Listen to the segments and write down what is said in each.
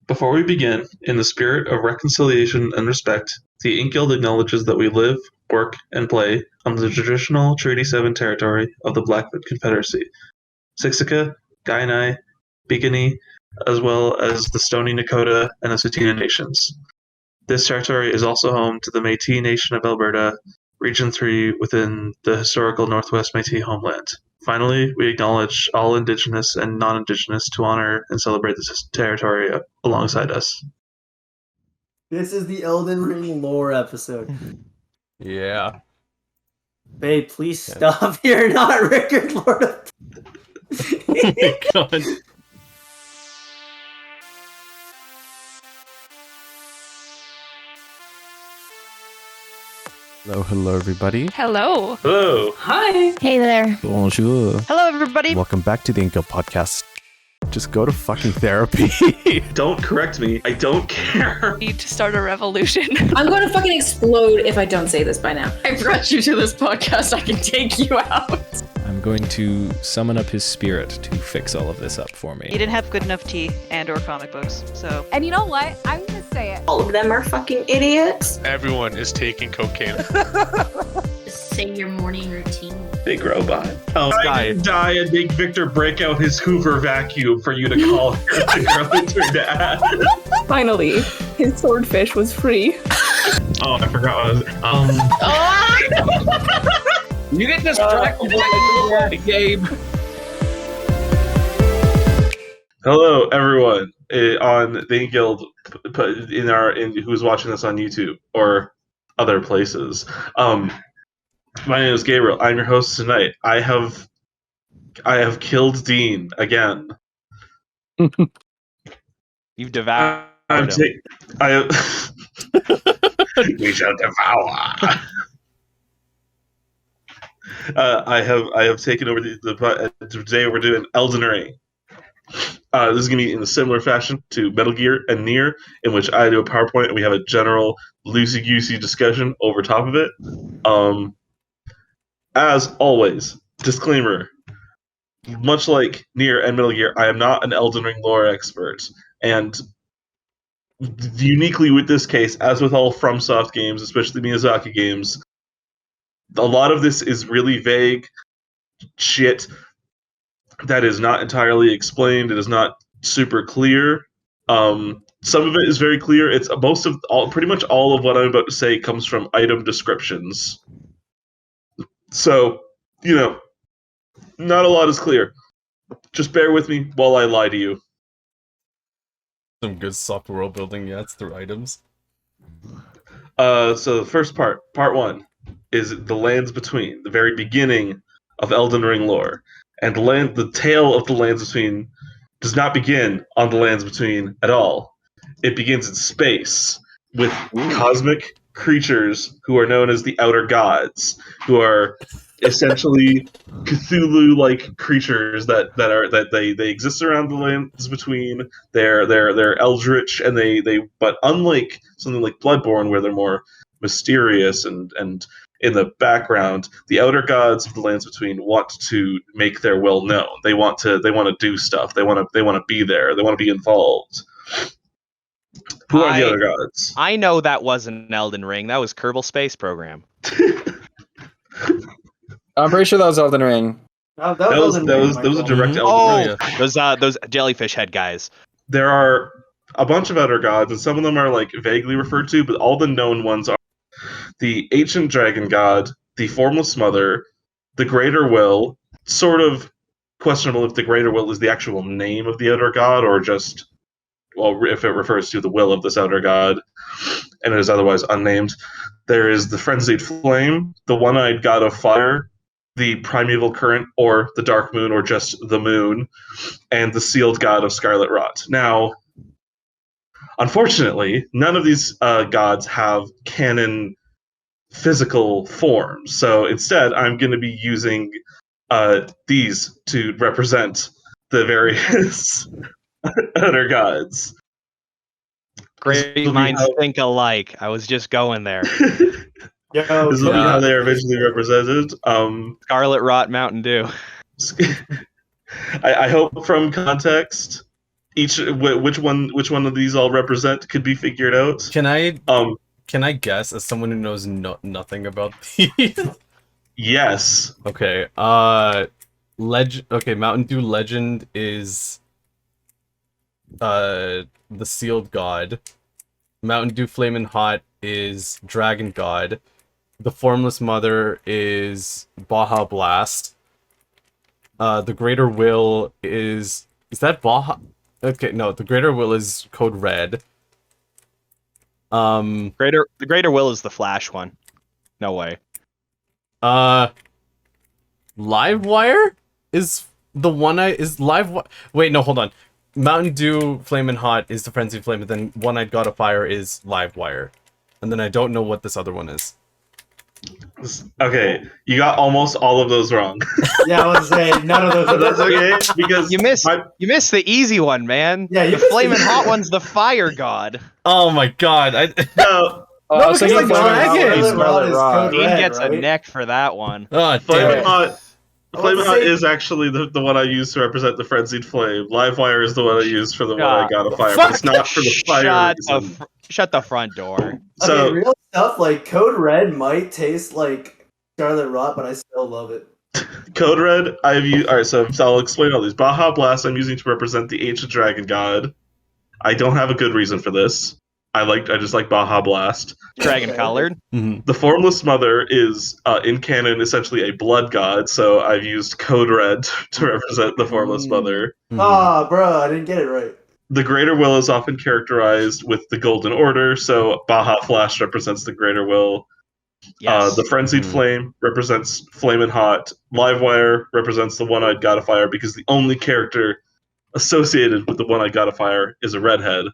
Before we begin, in the spirit of reconciliation and respect, the InkGuild acknowledges that we live, work, and play on the traditional Treaty 7 territory of the Blackfoot Confederacy, Siksika, Kainai, Piikani, as well as the Stoney Nakoda and the Tsuut'ina nations. This territory is also home to the Métis Nation of Alberta, Region 3 within the historical Northwest Métis homeland. Finally, we acknowledge all Indigenous and non-Indigenous to honor and celebrate this territory alongside us. This is the Elden Ring lore episode. Yeah. Babe, please stop. You're not Rickard Lord of... Oh my god. Hello everybody. Hello. Hello. Hi. Hey there. Bonjour. Hello, everybody. Welcome back to the InkGuild Podcast. Just go to fucking therapy. Don't correct me. I don't care. Need to start a revolution. I'm going to fucking explode if I don't say this by now. I brought you to this podcast. I can take you out. I'm going to summon up his spirit to fix all of this up for me. You didn't have good enough tea and or comic books, so... And you know what? I'm gonna say it. All of them are fucking idiots. Everyone is taking cocaine. Just say your morning routine. Big robot. Oh, I didn't die and make Victor break out his Hoover vacuum for you to call her the girl into her dad. Finally, his swordfish was free. Oh, I forgot what I was... You get distracted by Gabe. Hello, everyone on the InkGuild, who's watching this on YouTube or other places. My name is Gabriel. I'm your host tonight. I have killed Dean again. You've devoured him. We shall devour. I have taken over today. We're doing Elden Ring. This is going to be in a similar fashion to Metal Gear and Nier, in which I do a PowerPoint and we have a general loosey-goosey discussion over top of it. As always, disclaimer, much like Nier and Metal Gear, I am not an Elden Ring lore expert. And uniquely with this case, as with all FromSoft games, especially Miyazaki games, a lot of this is really vague shit that is not entirely explained. It is not super clear. Some of it is very clear. It's pretty much all of what I'm about to say comes from item descriptions. So, not a lot is clear. Just bear with me while I lie to you. Some good soft world building, it's through items. So the first part 1, is the Lands Between, the very beginning of Elden Ring lore. And the tale of the Lands Between does not begin on the Lands Between at all. It begins in space with cosmic creatures who are known as the Outer Gods, who are essentially Cthulhu-like creatures that they exist around the Lands Between. They're eldritch, and but unlike something like Bloodborne, where they're more mysterious and in the background, the Outer Gods of the Lands Between want to make their will known. They want to do stuff. They want to be there. They want to be involved. Who are the Outer Gods? I know that wasn't Elden Ring. That was Kerbal Space Program. I'm pretty sure that was Elden Ring. That was a direct Elden Ring. Those jellyfish head guys. There are a bunch of Outer Gods, and some of them are like vaguely referred to, but all the known ones are the Ancient Dragon God, the Formless Mother, the Greater Will. Sort of questionable if the Greater Will is the actual name of the Outer God, or just, if it refers to the will of this Outer God, and it is otherwise unnamed. There is the Frenzied Flame, the One-Eyed God of Fire, the Primeval Current, or the Dark Moon, or just the Moon, and the Sealed God of Scarlet Rot. Now, unfortunately, none of these gods have canon physical forms, so instead I'm going to be using these to represent the various other gods. Great minds think alike. I was just going there. This will be how they are visually represented. Scarlet Rot Mountain Dew. I hope from context, which one of these all represent could be figured out. Can I guess as someone who knows nothing about these? Yes. Okay. Okay, Mountain Dew Legend is the Sealed God. Mountain Dew Flamin' Hot is Dragon God. The Formless Mother is Baja Blast. The Greater Will is that Baja? Okay, no, the Greater Will is Code Red. The Greater Will is the Flash one. No way. Livewire is the one Wait, no, hold on. Mountain Dew Flamin' Hot is the Frenzied Flame, and then One-Eyed God of Fire is Livewire. And then I don't know what this other one is. Okay, you got almost all of those wrong. Yeah, I was saying none of those. But that's okay because you missed the easy one, man. Yeah, the Flamin' Hot one's the Fire God. Oh my god! No. No, because like Dragon is Code Dean Red, gets right? a neck for that one. Oh, Flamin' Hot. Flamin' Hot is actually the one I use to represent the Frenzied Flame. Livewire is the one I use for the one I got a fire, but it's not for the fire reason. Shut the front door. So okay, real stuff like Code Red might taste like Scarlet Rot, but I still love it. Code Red, I've used. Alright, so I'll explain all these. Baja Blast I'm using to represent the Ancient Dragon God. I don't have a good reason for this. I just like Baja Blast. Dragon colored. Mm-hmm. The Formless Mother is in canon essentially a blood god, so I've used Code Red to represent the Formless Mother. Ah, bro, I didn't get it right. The Greater Will is often characterized with the Golden Order, so Baja Flash represents the Greater Will. Yes. The Frenzied Flame represents Flamin' Hot. Livewire represents the One-Eyed God of Fire because the only character associated with the One-Eyed God of Fire is a redhead.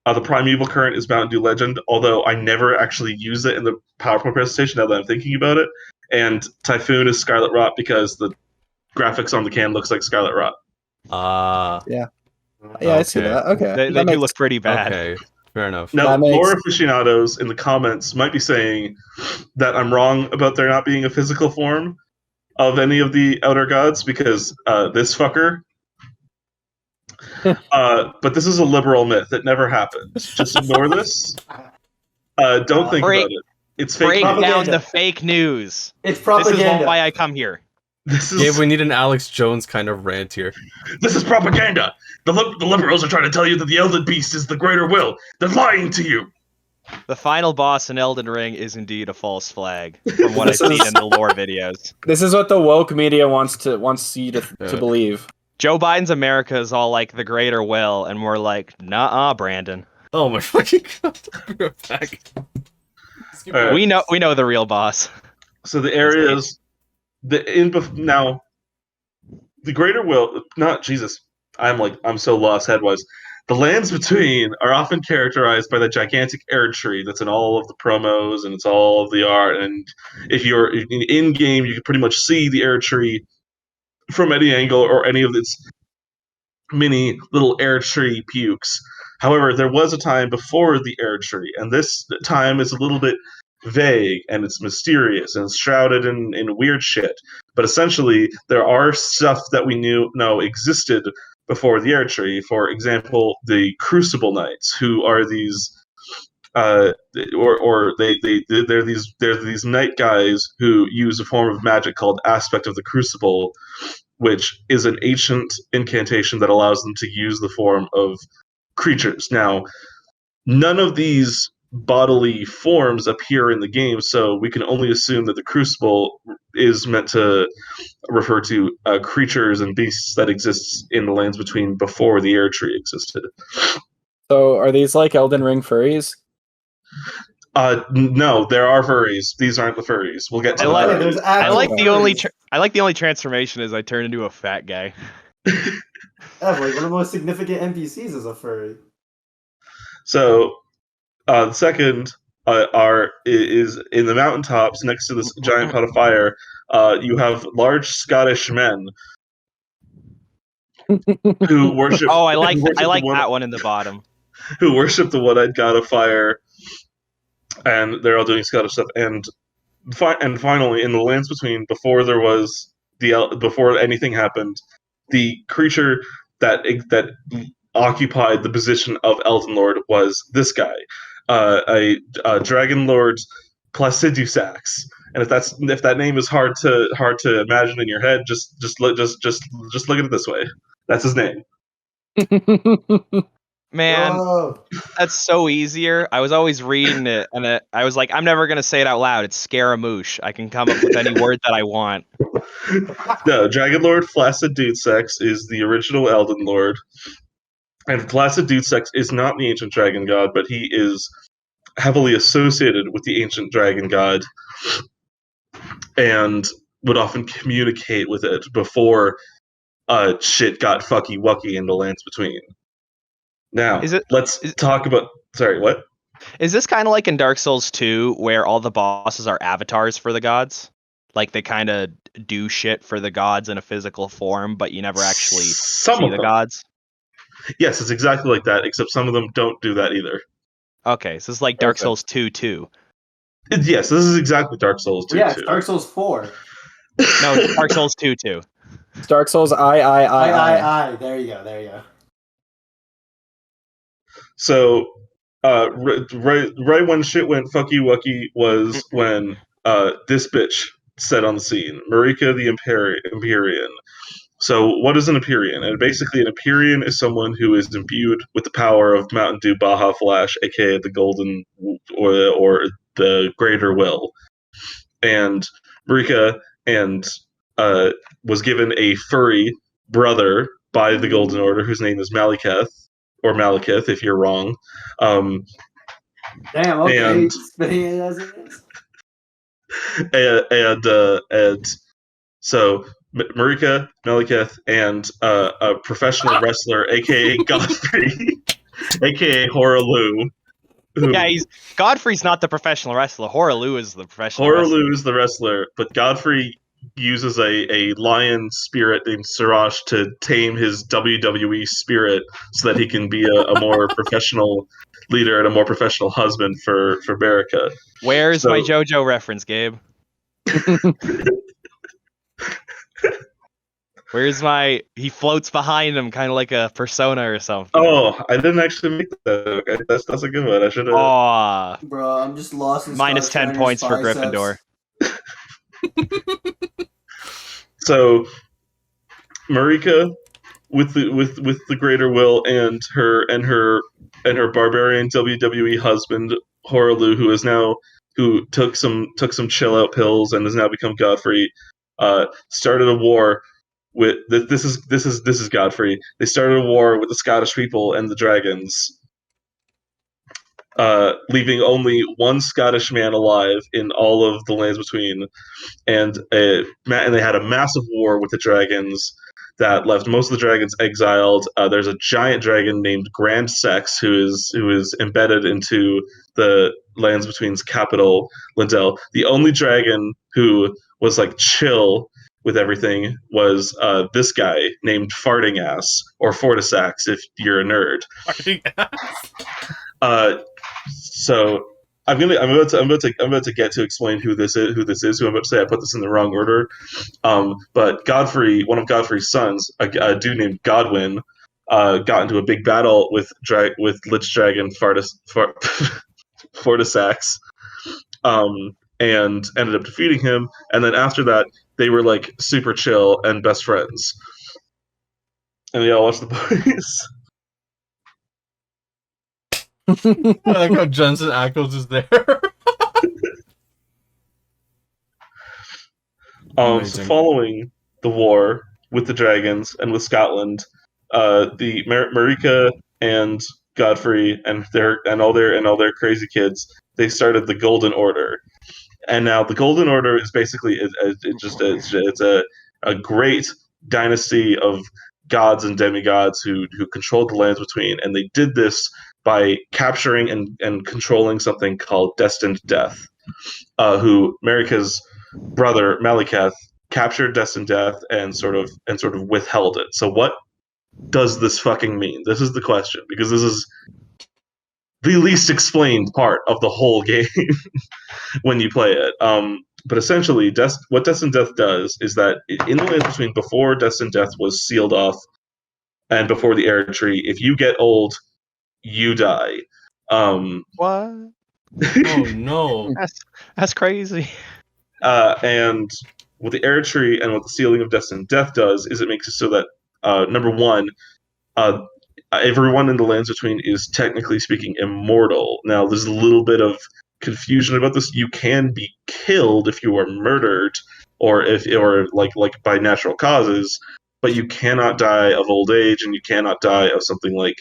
The Primeval Current is Mountain Dew Legend, although I never actually use it in the PowerPoint presentation now that I'm thinking about it. And Typhoon is Scarlet Rot because the graphics on the can looks like Scarlet Rot. Yeah, I see that. Okay. They do look pretty bad. Okay, fair enough. Now, lore aficionados in the comments might be saying that I'm wrong about there not being a physical form of any of the outer gods because this fucker. But this is a liberal myth. It never happened. Just ignore this. Don't think about it. It's fake Break news. down the fake news. It's propaganda. This is why I come here. Gabe, we need an Alex Jones kind of rant here. This is propaganda. The liberals are trying to tell you that the Elden Beast is the Greater Will. They're lying to you. The final boss in Elden Ring is indeed a false flag, from what I've seen in the lore videos. This is what the woke media wants you to believe. Joe Biden's America is all like the Greater Will, and we're like, nah, Brandon. Oh my fucking god! We know the real boss. So the areas, now, the Greater Will, not Jesus. I'm so lost headwise. The lands between are often characterized by the gigantic Erdtree that's in all of the promos and it's all of the art. And if you're in game, you can pretty much see the Erdtree from any angle or any of its mini little Erdtree pukes. However, there was a time before the Erdtree, and this time is a little bit vague and it's mysterious and it's shrouded in weird shit. But essentially, there are stuff that we know existed before the Erdtree. For example, the Crucible Knights, who are these, they're these knight guys who use a form of magic called Aspect of the Crucible, which is an ancient incantation that allows them to use the form of creatures. Now, none of these bodily forms appear in the game, so we can only assume that the Crucible is meant to refer to creatures and beasts that exist in the lands between before the Erdtree existed. So, are these like Elden Ring furries? No, there are furries. These aren't the furries. We'll get to that. I like the only transformation is I turn into a fat guy. Like one of the most significant NPCs is a furry. So, the second is in the mountaintops next to this giant pot of fire. You have large Scottish men who worship. Oh, I like that one in the bottom. Who worship the one-eyed god of fire, and they're all doing Scottish stuff. And finally, in the lands between, before anything happened, the creature that occupied the position of Elden Lord was this guy, a Dragon Lord Placidusax. And if that name is hard to imagine in your head, just look at it this way. That's his name. Man, Whoa. that's so easier. I was always reading it, and I was like, I'm never gonna say it out loud. It's Scaramouche. I can come up with any word that I want. No, Dragon Lord Placidusax is the original Elden Lord. And Placidusax is not the ancient dragon god, but he is heavily associated with the ancient dragon god and would often communicate with it before shit got fucky wucky in the lands between. Now, let's talk about... Sorry, what? Is this kind of like in Dark Souls 2, where all the bosses are avatars for the gods? Like, they kind of do shit for the gods in a physical form, but you never actually see the gods? Yes, it's exactly like that, except some of them don't do that either. Okay, so it's like Dark Souls 2 too. Yes, this is exactly Dark Souls 2 Yeah, too. it's Dark Souls 4. No, it's Dark Souls 2 too. It's Dark Souls I. There you go. So, right when shit went fucky wucky was when this bitch set on the scene, Marika the Empyrean. So, what is an Empyrean? And basically, an Empyrean is someone who is imbued with the power of Mountain Dew Baja Flash, aka the Golden or the Greater Will. And Marika was given a furry brother by the Golden Order, whose name is Malekith, or Malekith, if you're wrong. Damn, okay. Spinning it as it is. And so Marika, Malekith, and a professional wrestler, aka Godfrey, aka Horalu. Yeah, Godfrey's not the professional wrestler. Horalu is the professional wrestler. Horalu is the wrestler, but Godfrey uses a lion spirit named Siraj to tame his WWE spirit so that he can be a more professional leader and a more professional husband for Marika. Where's my JoJo reference, Gabe? Where's my... He floats behind him, kind of like a persona or something. Oh, I didn't actually make that. Okay, that's a good one. I should have... Aw. Bro, I'm just lost in minus 10 points for Gryffindor. So, Marika, with the Greater Will and her barbarian WWE husband Horalu, who took some chill out pills and has now become Godfrey, started a war with this is Godfrey. They started a war with the Scottish people and the dragons, leaving only one Scottish man alive in all of the lands between, and they had a massive war with the dragons that left most of the dragons exiled. There's a giant dragon named Grand Sex who is embedded into the lands between's capital, Lyndell. The only dragon who was like chill with everything was this guy named Farting Ass, or Fortisax if you're a nerd. Farting Ass. So I'm about to get to explain who this is. Who I'm about to say. I put this in the wrong order. But Godfrey, one of Godfrey's sons, a dude named Godwin, got into a big battle with Lich Dragon Fortisax, and ended up defeating him. And then after that, they were like super chill and best friends. And they all watched The Boys. I like how Jensen Ackles is there. So following the war with the dragons and with Scotland, the Marika and Godfrey and all their crazy kids, they started the Golden Order. And now the Golden Order is basically it's a great dynasty of gods and demigods who controlled the lands between, and they did this by capturing and controlling something called Destined Death, who Marika's brother Malekith captured Destined Death and sort of withheld it. So what does this fucking mean? This is the question, because this is the least explained part of the whole game when you play it. But essentially, what Destined Death does is that in the lands between, before Destined Death was sealed off and before the Erdtree. If you get old, you die. What? Oh no. That's crazy. And what the Erdtree and what the Sealing of Destined Death does is it makes it so that number one, everyone in the Lands Between is technically speaking immortal. Now, there's a little bit of confusion about this. You can be killed if you are murdered, or like by natural causes, but you cannot die of old age, and you cannot die of something like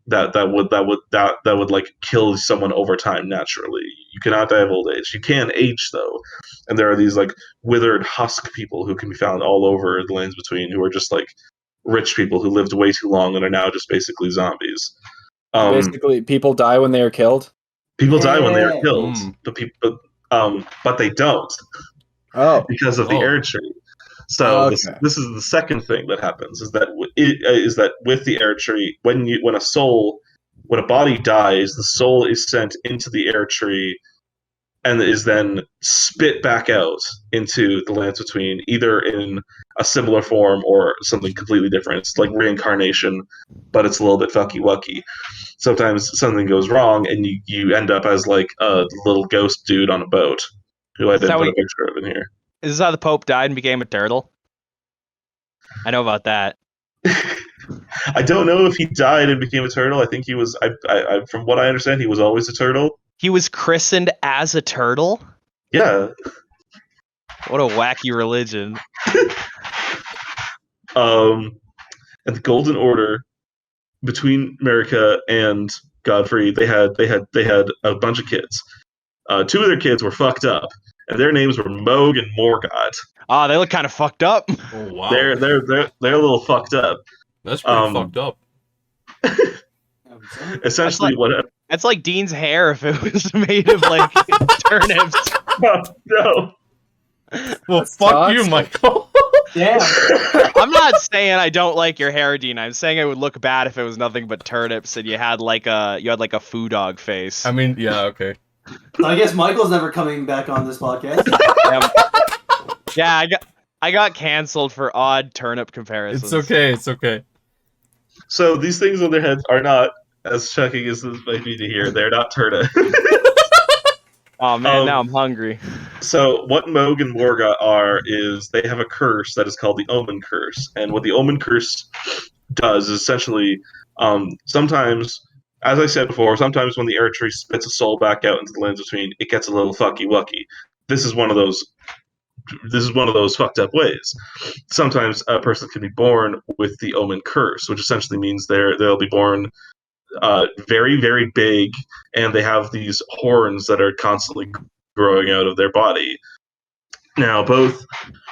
that would like kill someone over time naturally. You cannot die of old age. You can age though, and there are these like withered husk people who can be found all over the Lands Between, who are just like rich people who lived way too long and are now just basically zombies. Basically, people die when they are killed. People die when they are killed, but they don't. Oh, because of the Erdtree. So this is the second thing that happens is that with the Erdtree, when a body dies, the soul is sent into the Erdtree and is then spit back out into the Lands Between, either in a similar form or something completely different. It's like reincarnation, but it's a little bit fucky-wucky. Sometimes something goes wrong, and you end up as like a little ghost dude on a boat, who I didn't put a picture of in here. Is this how the Pope died and became a turtle? I know about that. I don't know if he died and became a turtle. I think he was. From what I understand, he was always a turtle. He was christened as a turtle? Yeah. What a wacky religion. And the Golden Order, between America and Godfrey, they had a bunch of kids. Two of their kids were fucked up, and their names were Moog and Morgott. Ah, they look kind of fucked up. Oh wow. They're a little fucked up. That's pretty fucked up. Essentially, that's like Dean's hair if it was made of like turnips. No. Well, fuck you, Michael. Damn. I'm not saying I don't like your hair, Dean. I'm saying it would look bad if it was nothing but turnips and you had like a foo dog face. I mean, yeah, okay. So I guess Michael's never coming back on this podcast. Yeah, I got canceled for odd turnip comparisons. It's okay. It's okay. So these things on their heads are not as shocking as this might be to hear. They're not turnip. Oh man, now I'm hungry. So what Moog and Morgott are is they have a curse that is called the Omen Curse, and what the Omen Curse does is essentially sometimes, as I said before, sometimes when the Erdtree spits a soul back out into the Lands Between, it gets a little fucky-wucky. This is one of those fucked up ways. Sometimes a person can be born with the Omen Curse, which essentially means they'll be born very, very big, and they have these horns that are constantly growing out of their body. Now, both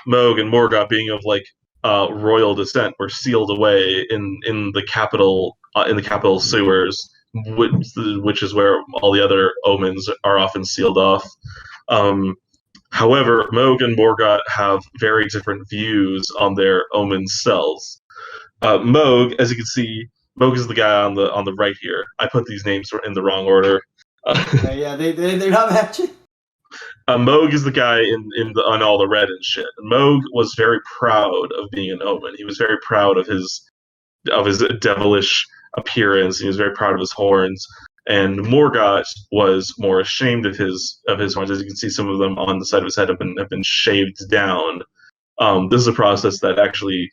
Moog and Morgott, being of like royal descent, were sealed away in the capital sewers, which is where all the other omens are often sealed off. However, Moog and Morgott have very different views on their omen selves. Moog, as you can see, Moog is the guy on the right here. I put these names in the wrong order. Yeah, they're not matching. Moog is the guy on all the red and shit. Moog was very proud of being an omen. He was very proud of his devilish appearance. He was very proud of his horns. And Morgott was more ashamed of his horns. As you can see, some of them on the side of his head have been shaved down. This is a process that actually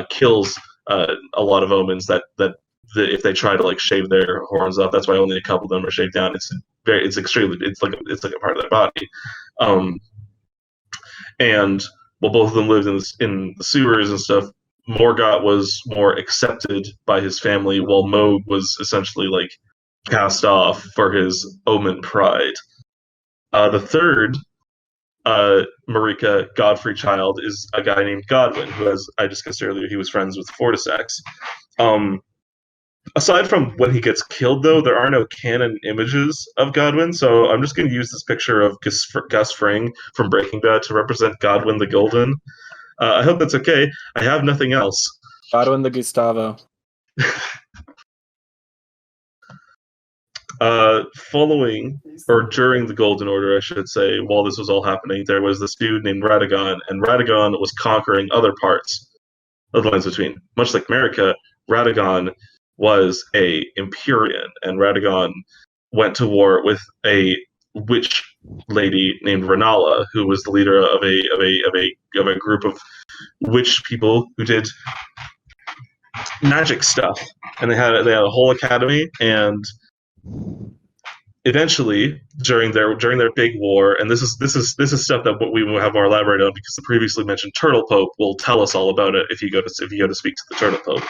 kills a lot of omens that if they try to like shave their horns off. That's why only a couple of them are shaved down. It's like a part of their body. And while both of them lived in the sewers and stuff, Morgott was more accepted by his family, while Moog was essentially like cast off for his omen pride. The third Marika Godfrey child is a guy named Godwin, who, as I discussed earlier, he was friends with Fortisax. Aside from when he gets killed, though, there are no canon images of Godwin, so I'm just going to use this picture of Gus Fring from Breaking Bad to represent Godwin the Golden. I hope that's okay. I have nothing else. Godwin the Gustavo. Following, or during the Golden Order, I should say, while this was all happening, there was this dude named Radagon, and Radagon was conquering other parts of the lands between. Much like America, Radagon was a Empyrean, and Radagon went to war with a witch lady named Renala, who was the leader of a group of witch people who did magic stuff, and they had a whole academy. And eventually, during their big war, and this is stuff that we will have more elaborate on because the previously mentioned Turtle Pope will tell us all about it if you go to speak to the Turtle Pope.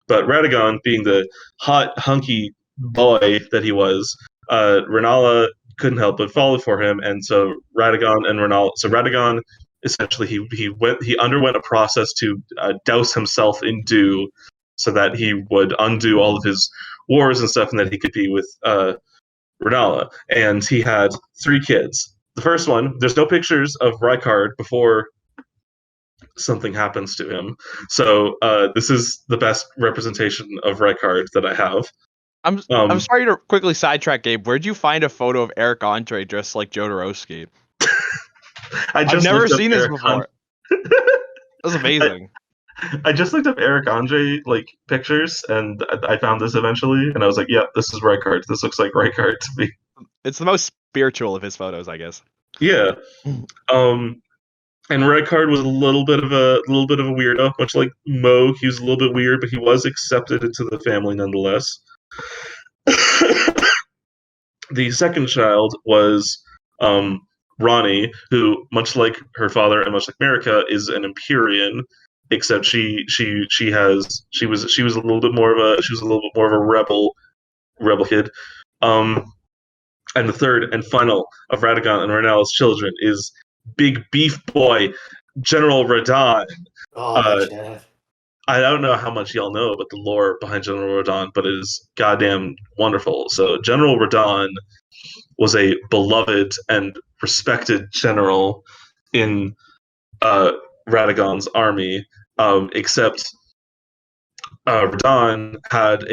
But Radagon, being the hot hunky boy that he was, Renala couldn't help but fall for him, and so Radagon essentially he underwent a process to douse himself in dew, so that he would undo all of his wars and stuff, and that he could be with Renala. And he had 3 kids. The first one, there's no pictures of Rykard before something happens to him, so this is the best representation of Rykard that I have. I'm sorry to quickly sidetrack, Gabe. Where'd you find a photo of Eric Andre dressed like Jodorowsky? I've never seen this before. That was amazing. I just looked up Eric Andre pictures, and I found this eventually, and I was like, "Yep, this is Rykard. This looks like Rykard to me." It's the most spiritual of his photos, I guess. Yeah. And Rykard was a little bit of a weirdo, much like Mo. He was a little bit weird, but he was accepted into the family nonetheless. The second child was Ronnie, who, much like her father and much like America, is an Empyrean, except she was a little bit more of a rebel kid. And the third and final of Radagon and Renala's children is Big Beef Boy General Radahn. I don't know how much y'all know about the lore behind General Radahn, but it is goddamn wonderful. So General Radahn was a beloved and respected general in Radagon's army, except Radahn had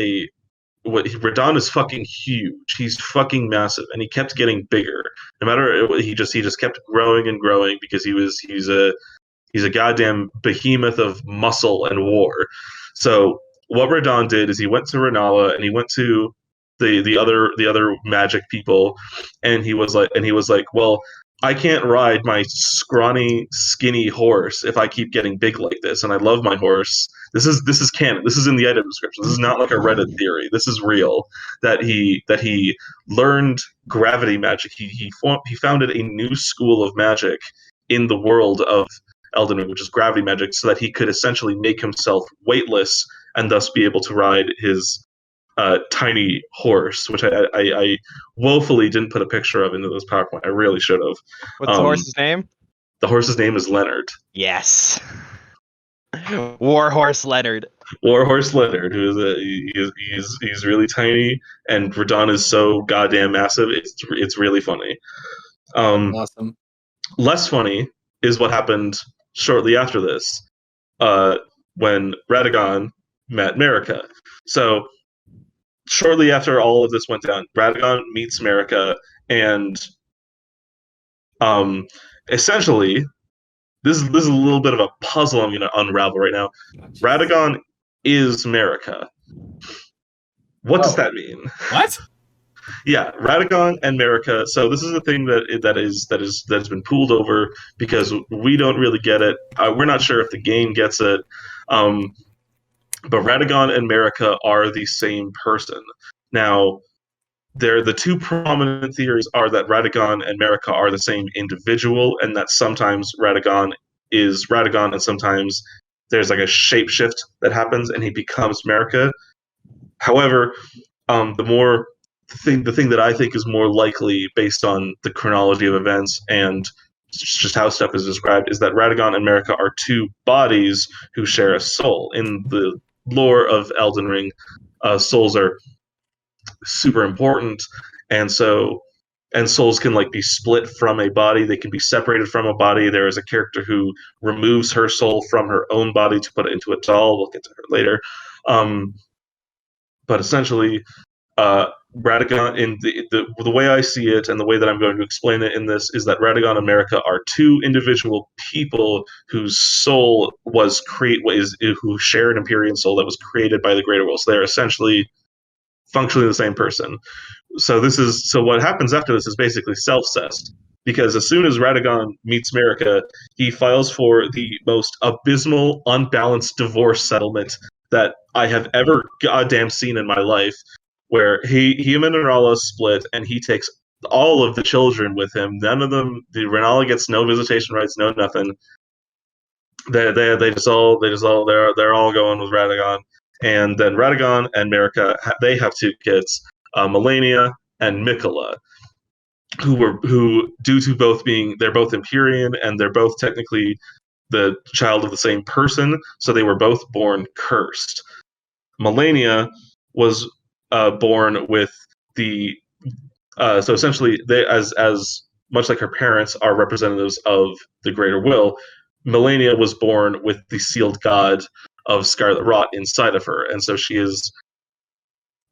Radahn is fucking huge. He's fucking massive, and he kept getting bigger. No matter he just kept growing and growing because he's a goddamn behemoth of muscle and war. So what Radahn did is he went to Renala and he went to the other magic people, and he was like, well, I can't ride my scrawny, skinny horse if I keep getting big like this, and I love my horse. This is canon. This is in the item description. This is not like a Reddit theory. This is real. That he learned gravity magic. He founded a new school of magic in the world of Elden Ring, which is gravity magic, so that he could essentially make himself weightless and thus be able to ride his tiny horse, which I woefully didn't put a picture of into this PowerPoint. I really should have. What's the horse's name? The horse's name is Leonard. Yes. Warhorse Leonard. Warhorse Leonard, he's really tiny, and Radahn is so goddamn massive. It's really funny. Awesome. Less funny is what happened shortly after this, when Radagon met Marika. So shortly after all of this went down, Radagon meets Marika, and essentially, this is a little bit of a puzzle I'm going to unravel right now. Radagon is Marika. What does that mean? What? Yeah, Radagon and Marika. So this is a thing that's been pooled over because we don't really get it. We're not sure if the game gets it. But Radagon and Marika are the same person. Now, the two prominent theories are that Radagon and Marika are the same individual, and that sometimes Radagon is Radagon, and sometimes there's like a shapeshift that happens, and he becomes Marika. However, the thing that I think is more likely, based on the chronology of events and just how stuff is described, is that Radagon and Marika are two bodies who share a soul. In the lore of Elden Ring, souls are super important, and souls can be split from a body. They can be separated from a body. There is a character who removes her soul from her own body to put it into a doll. We'll get to her later. But essentially, Radagon, in the way I see it, and the way that I'm going to explain it in this, is that Radagon and Marika are two individual people whose soul who share an Empyrean soul that was created by the Greater Will. So they're essentially functionally the same person. So what happens after this is basically self-cessed, because as soon as Radagon meets Marika, he files for the most abysmal, unbalanced divorce settlement that I have ever goddamn seen in my life, where him and Renala split, and he takes all of the children with him. None of them, Renala gets no visitation rights, no nothing. They're all going with Radagon, and then Radagon and Marika, they have two kids, Melania and Mikola, who due to they're both Empyrean, and they're both technically the child of the same person, so they were both born cursed. Melania was born with the so essentially they as much like her parents are representatives of the Greater Will. Melania was born with the sealed god of Scarlet Rot inside of her, and so she is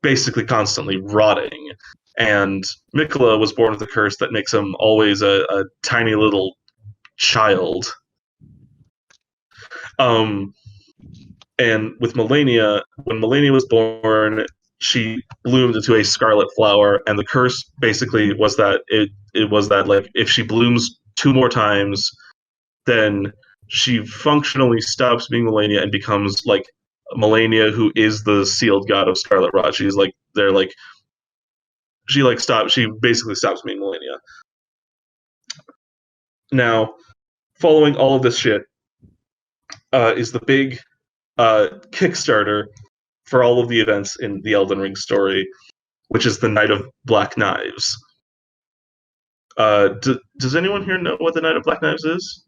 basically constantly rotting. And Mikola was born with a curse that makes him always a tiny little child. And with Melania, when Melania was born, she bloomed into a scarlet flower, and the curse basically was that it was that, like, if she blooms 2 more times, then she functionally stops being Melania and becomes like Melania, who is the sealed god of Scarlet Rot. She's like she basically stops being Melania. Now, following all of this shit is the big Kickstarter for all of the events in the Elden Ring story, which is the Night of Black Knives. Does anyone here know what the Night of Black Knives is?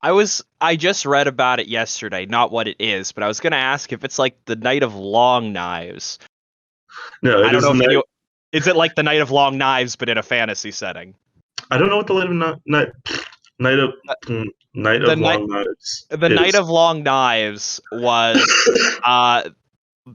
I just read about it yesterday, not what it is, but I was going to ask if it's like the Night of Long Knives. No, I don't know. Is it like the Night of Long Knives, but in a fantasy setting? I don't know what the Night of Long Knives. The Night of Long Knives was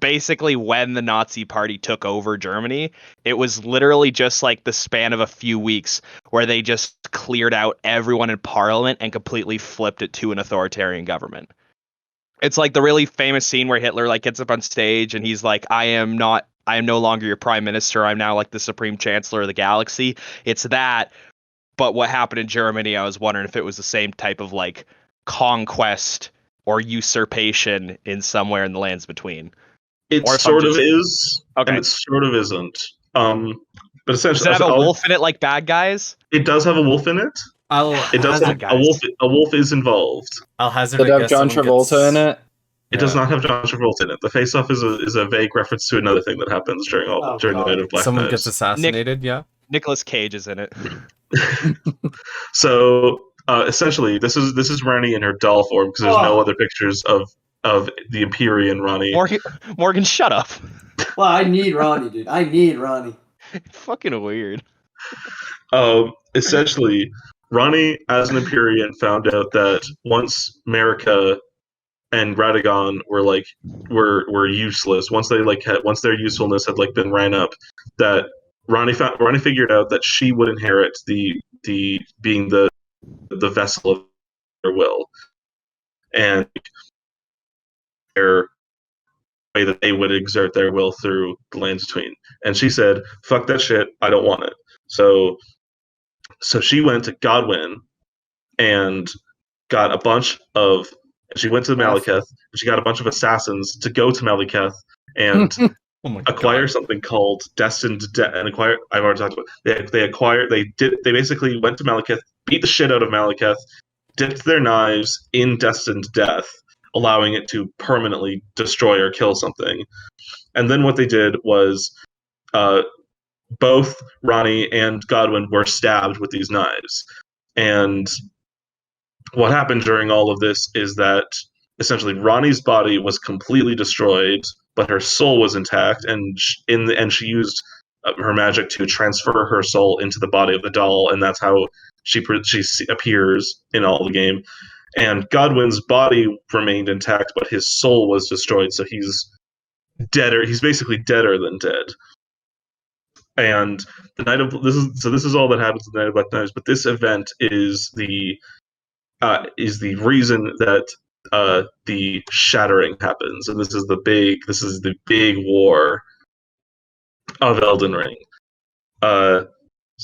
basically when the Nazi Party took over Germany. It was literally just like the span of a few weeks where they just cleared out everyone in Parliament and completely flipped it to an authoritarian government. It's like the really famous scene where Hitler like gets up on stage and he's like, I am no longer your prime minister. I'm now like the supreme chancellor of the galaxy. It's that. But what happened in Germany, I was wondering if it was the same type of like conquest or usurpation in somewhere in the lands between. It sort of is, okay, and it sort of isn't. But essentially, does it have a wolf in it, like Bad Guys? It does have a wolf in it. It does. A wolf is involved. I'll hazard. Did it have John Travolta in it? It does not have John Travolta in it. The face-off is a vague reference to another thing that happens during the Night of Black Someone Knives. gets assassinated. Yeah. Nicolas Cage is in it. So essentially, this is Rani in her doll form, because there's no other pictures of the Empyrean Rani. Morgan, shut up. Well, I need Ronnie, dude. I need Ronnie. Fucking weird. Essentially, Rani, as an Empyrean, found out that once Marika and Radagon were useless, once their usefulness had been ran up, that Rani figured out that she would inherit the being the vessel of their will, and their way that they would exert their will through the lands between. And she said, "Fuck that shit! I don't want it." So she went to Godwyn and got a bunch of. She went to Malekith and she got a bunch of assassins to go to Malekith and acquire something called Destined Death. And acquire. I've already talked about. They basically went to Malekith, beat the shit out of Malekith, dipped their knives in Destined Death, allowing it to permanently destroy or kill something. And then what they did was both Rani and Godwyn were stabbed with these knives. And what happened during all of this is that essentially Rani's body was completely destroyed, but her soul was intact, and in the end she used her magic to transfer her soul into the body of the doll, and that's how she appears in all the game. And Godwyn's body remained intact, but his soul was destroyed, so he's deader. He's basically deader than dead. And this is all that happens in the Night of Black Knives. But this event is the reason that the Shattering happens, and this is the big war of Elden Ring. So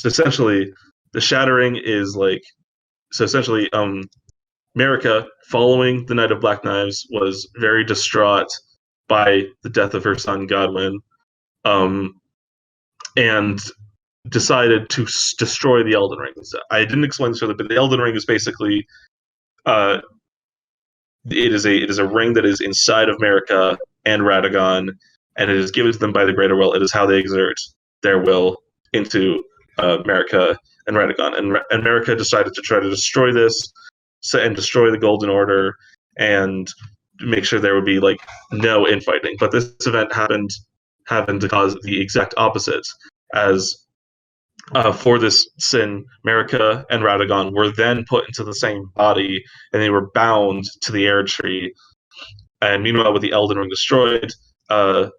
essentially, the Shattering is Marika, following the Night of Black Knives, was very distraught by the death of her son Godwyn, and decided to destroy the Elden Ring. I didn't explain this further, but the Elden Ring is basically it is a ring that is inside of Marika and Radagon, and it is given to them by the Greater Will. It is how they exert their will into Marika and Radagon. And Marika decided to try to destroy this and destroy the Golden Order and make sure there would be no infighting. But this event happened to cause the exact opposite, as for this sin, Marika and Radagon were then put into the same body, and they were bound to the Erdtree. And meanwhile, with the Elden Ring destroyed, a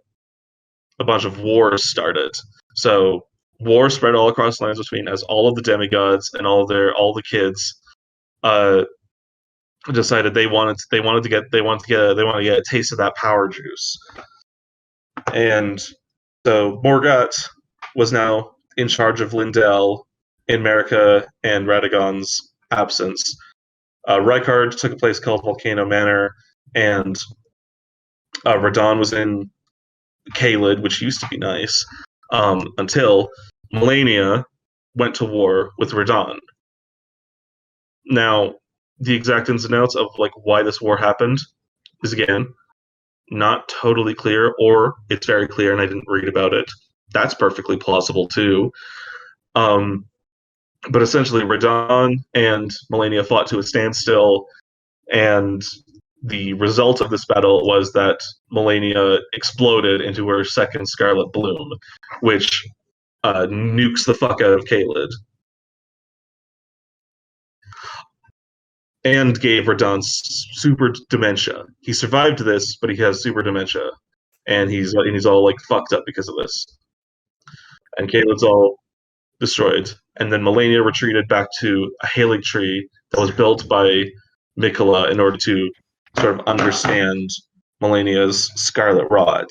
bunch of wars started. So war spread all across the Lands Between, as all of the demigods and all the kids decided they wanted to get a taste of that power juice. And so Morgott was now in charge of Lyndell in Marika and Radagon's absence. Rykard took a place called Volcano Manor, and Radon was in Caelid, which used to be nice, until Melania went to war with Radon. Now, the exact ins and outs of why this war happened is, again, not totally clear, or it's very clear and I didn't read about it. That's perfectly plausible too. But essentially, Radon and Melania fought to a standstill, and the result of this battle was that Melania exploded into her second Scarlet Bloom, which nukes the fuck out of Caelid. And gave Radon super dementia. He survived this, but he has super dementia, and he's all fucked up because of this. And Caelid's all destroyed. And then Melania retreated back to a Haligtree that was built by Miquella in order to sort of understand Melania's Scarlet Rot.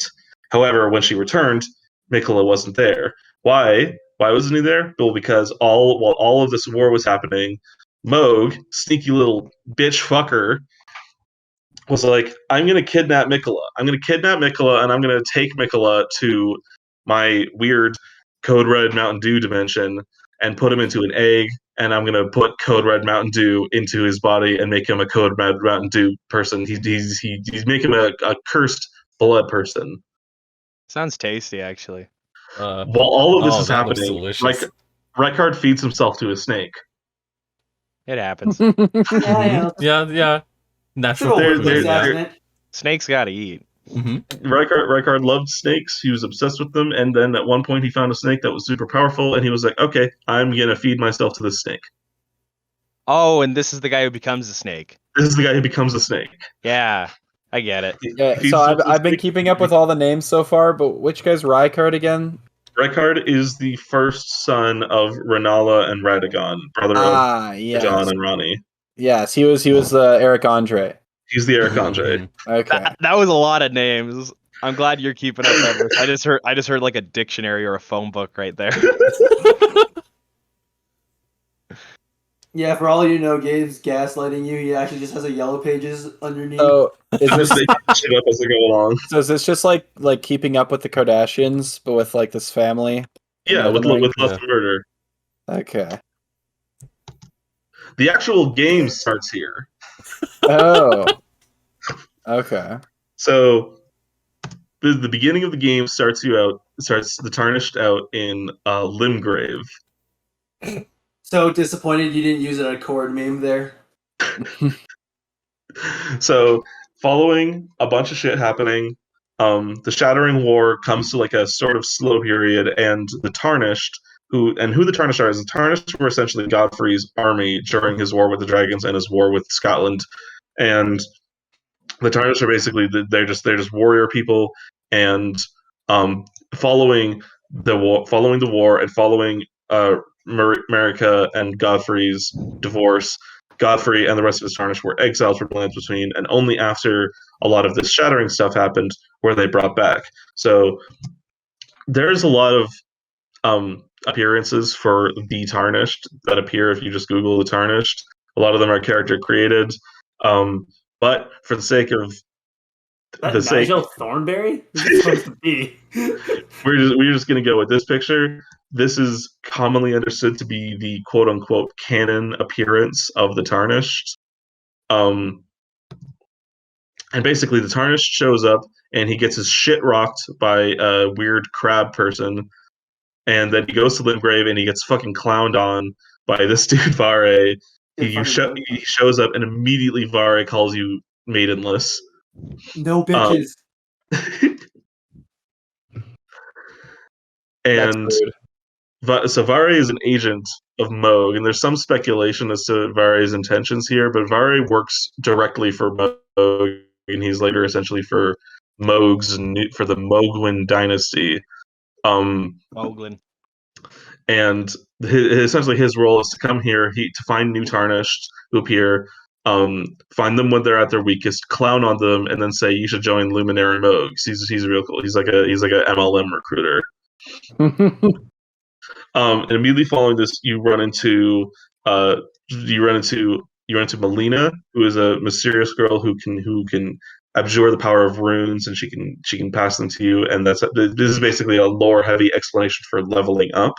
However, when she returned, Miquella wasn't there. Why? Why wasn't he there? Well, because while all of this war was happening, Moog, sneaky little bitch fucker, was like, I'm going to kidnap Miquella. I'm going to kidnap Miquella, and I'm going to take Miquella to my weird Code Red Mountain Dew dimension and put him into an egg, and I'm going to put Code Red Mountain Dew into his body and make him a Code Red Mountain Dew person. He's making him a cursed blood person. Sounds tasty, actually. While all of this is happening, Rykard feeds himself to a snake. It happens. Yeah. Natural. Snakes gotta eat. Mm-hmm. Rykard loved snakes. He was obsessed with them, and then at one point he found a snake that was super powerful, and he was like, "Okay, I'm gonna feed myself to this snake." Oh, and this is the guy who becomes the snake. This is the guy who becomes the snake. Yeah, I get it. Yeah, so I've been keeping up with all the names so far, but which guy's Rykard again? Rykard is the first son of Renala and Radagon, brother of Radon and Ronnie. Yes, he was Eric Andre. He's the Eric Andre. Okay. That was a lot of names. I'm glad you're keeping up, Everest. I just heard like a dictionary or a phone book right there. Yeah, for all you know, Gabe's gaslighting you. He actually just has a yellow pages underneath. Oh, is this shit up as they go along? So is this just like keeping up with the Kardashians, but with like this family? Yeah, with lust and murder. Okay. The actual game starts here. Oh. Okay. So the beginning of the game starts the Tarnished out in Limegrave. So disappointed you didn't use an Accord meme there. So, following a bunch of shit happening, the Shattering War comes to like a sort of slow period, and the Tarnished, who the Tarnished are, is the Tarnished were essentially Godfrey's army during his war with the dragons and his war with Scotland, and the Tarnished are basically they're just warrior people, and following following the war and following Marika and Godfrey's divorce, Godfrey and the rest of his Tarnished were exiled from the Lands Between, and only after a lot of this Shattering stuff happened were they brought back. So there's a lot of appearances for the Tarnished that appear if you just Google the Tarnished. A lot of them are character created, but for the sake of Nigel Thornberry? Who's it supposed to be? we're just going to go with this picture. This is commonly understood to be the quote-unquote canon appearance of the Tarnished. And basically, the Tarnished shows up, and he gets his shit rocked by a weird crab person, and then he goes to Limegrave, and he gets fucking clowned on by this dude, Vare. He shows up, and immediately Vare calls you maidenless. No bitches. And so Vare is an agent of Moog, and there's some speculation as to Vare's intentions here, but Vare works directly for Moog, and he's later essentially for for the Mogwin dynasty. Moglin. And essentially his role is to come here to find new Tarnished who appear, find them when they're at their weakest, clown on them, and then say you should join Luminary Moog. He's real cool. He's like a MLM recruiter. And immediately following this, you run into Melina, who is a mysterious girl who can absorb the power of runes, and she can pass them to you. And this is basically a lore-heavy explanation for leveling up.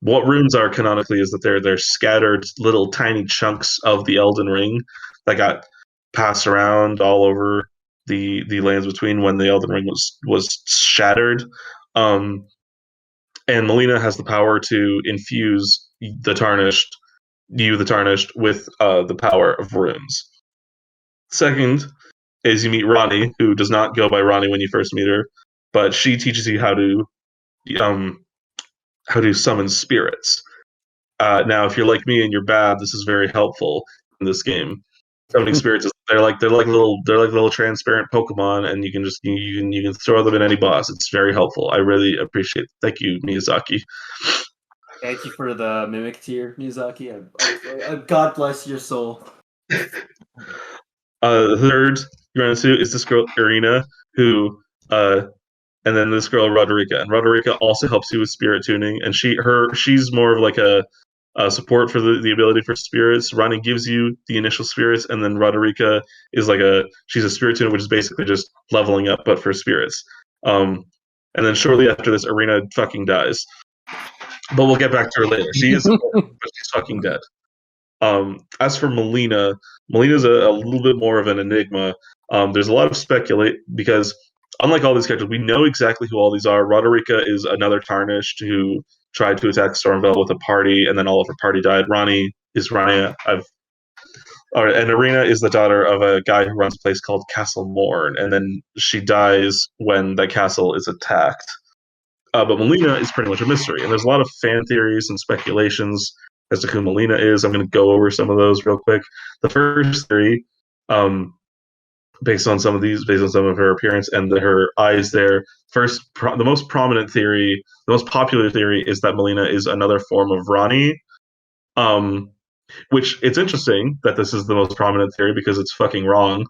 What runes are canonically is that they're scattered little tiny chunks of the Elden Ring that got passed around all over the Lands Between when the Elden Ring was shattered. And Melina has the power to infuse the Tarnished with the power of runes. Second is you meet Ronnie, who does not go by Ronnie when you first meet her, but she teaches you how to summon spirits. Now, if you're like me and you're bad, this is very helpful in this game. Summoning spirits, they're like little transparent Pokemon, and you can throw them at any boss. It's very helpful. I really appreciate it. Thank you, Miyazaki. Thank you for the mimic tier, Miyazaki. God bless your soul. Third you run into is this girl Irina, who and then this girl Roderica, and Roderica also helps you with spirit tuning, and she's more of like a support for the ability for spirits. Ronnie gives you the initial spirits, and then Roderica is she's a spirit tuner, which is basically just leveling up, but for spirits. And then shortly after this, Irina fucking dies. But we'll get back to her later. She is, but she's fucking dead. As for Melina's a little bit more of an enigma. There's a lot of speculate because unlike all these characters, we know exactly who all these are. Roderica is another Tarnished who tried to attack Stormveil with a party, and then all of her party died. Ronnie is Raya. And Irina is the daughter of a guy who runs a place called Castle Morn, and then she dies when that castle is attacked. But Melina is pretty much a mystery, and there's a lot of fan theories and speculations as to who Melina is. I'm going to go over some of those real quick. The first theory, based on some of her appearance and her eyes there, the most prominent theory, the most popular theory is that Melina is another form of Ronnie. Which it's interesting that this is the most prominent theory because it's fucking wrong.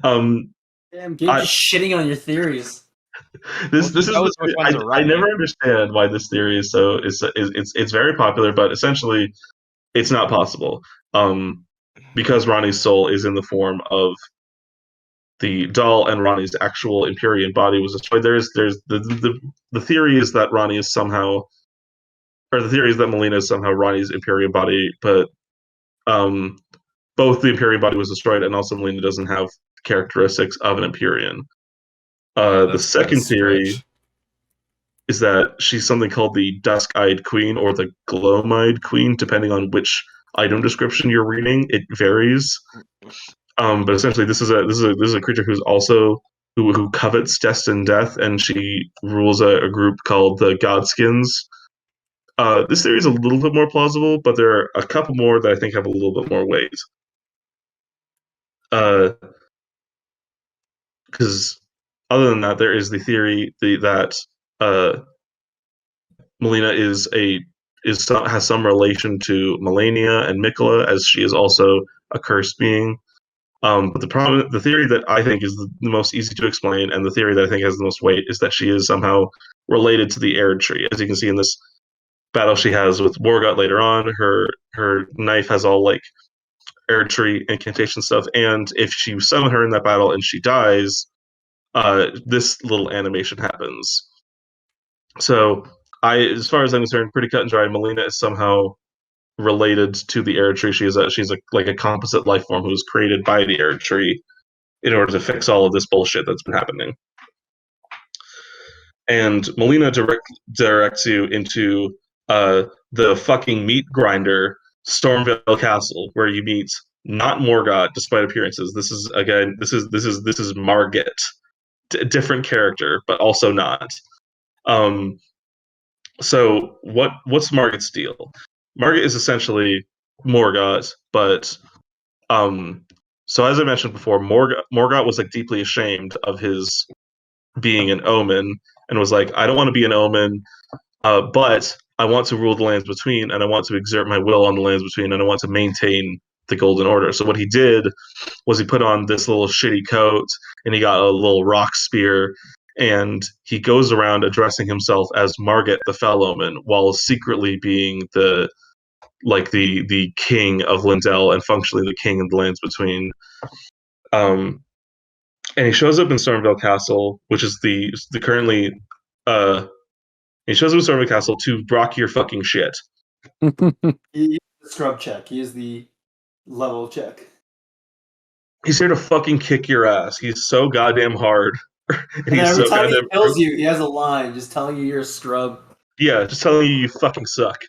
Damn, Gabe, just shitting on your theories. I never understand why this theory is so. It's very popular, but essentially, it's not possible. Because Ronnie's soul is in the form of the doll, and Ronnie's actual Empyrean body was destroyed. There's the theory is that Ronnie is somehow, or the theory is that Melina is somehow Ronnie's Empyrean body, but both the Empyrean body was destroyed, and also Melina doesn't have characteristics of an Empyrean. The second theory is that she's something called the Dusk-Eyed Queen or the Gloam-Eyed Queen, depending on which item description you're reading. It varies, but essentially, this is a creature who's also who covets destined death, and she rules a group called the Godskins. This theory is a little bit more plausible, but there are a couple more that I think have a little bit more weight. Because other than that, there is the theory that Melina has some relation to Melania and Mikola, as she is also a cursed being. But the theory that I think is the most easy to explain, and the theory that I think has the most weight, is that she is somehow related to the Erdtree. As you can see in this battle she has with Morgott later on, her knife has all like Erdtree incantation stuff, and if you summon her in that battle and she dies, this little animation happens. So, as far as I'm concerned, pretty cut and dry. Melina is somehow related to the Erdtree. She's like a composite life form who was created by the Erdtree in order to fix all of this bullshit that's been happening. And Melina directs you into the fucking meat grinder, Stormveil Castle, where you meet not Morgott, despite appearances. This is Margit, different character, but also not. So what's Margit's deal? Margit is essentially Morgott, but so as I mentioned before, Morgott was like deeply ashamed of his being an omen and was like, I don't want to be an omen, but I want to rule the lands between, and I want to exert my will on the lands between, and I want to maintain the Golden Order. So what he did was he put on this little shitty coat, and he got a little rock spear, and he goes around addressing himself as Margit the Fell Omen, while secretly being the king of Lyndell and functionally the king of the lands between. And he shows up in Stormveil Castle, which is the currently. He shows up in Stormveil Castle to rock your fucking shit. He is the scrub check. He is the level check. He's here to fucking kick your ass. He's so goddamn hard. And every time he kills you, he has a line just telling you you're a scrub. Yeah, just telling you fucking suck.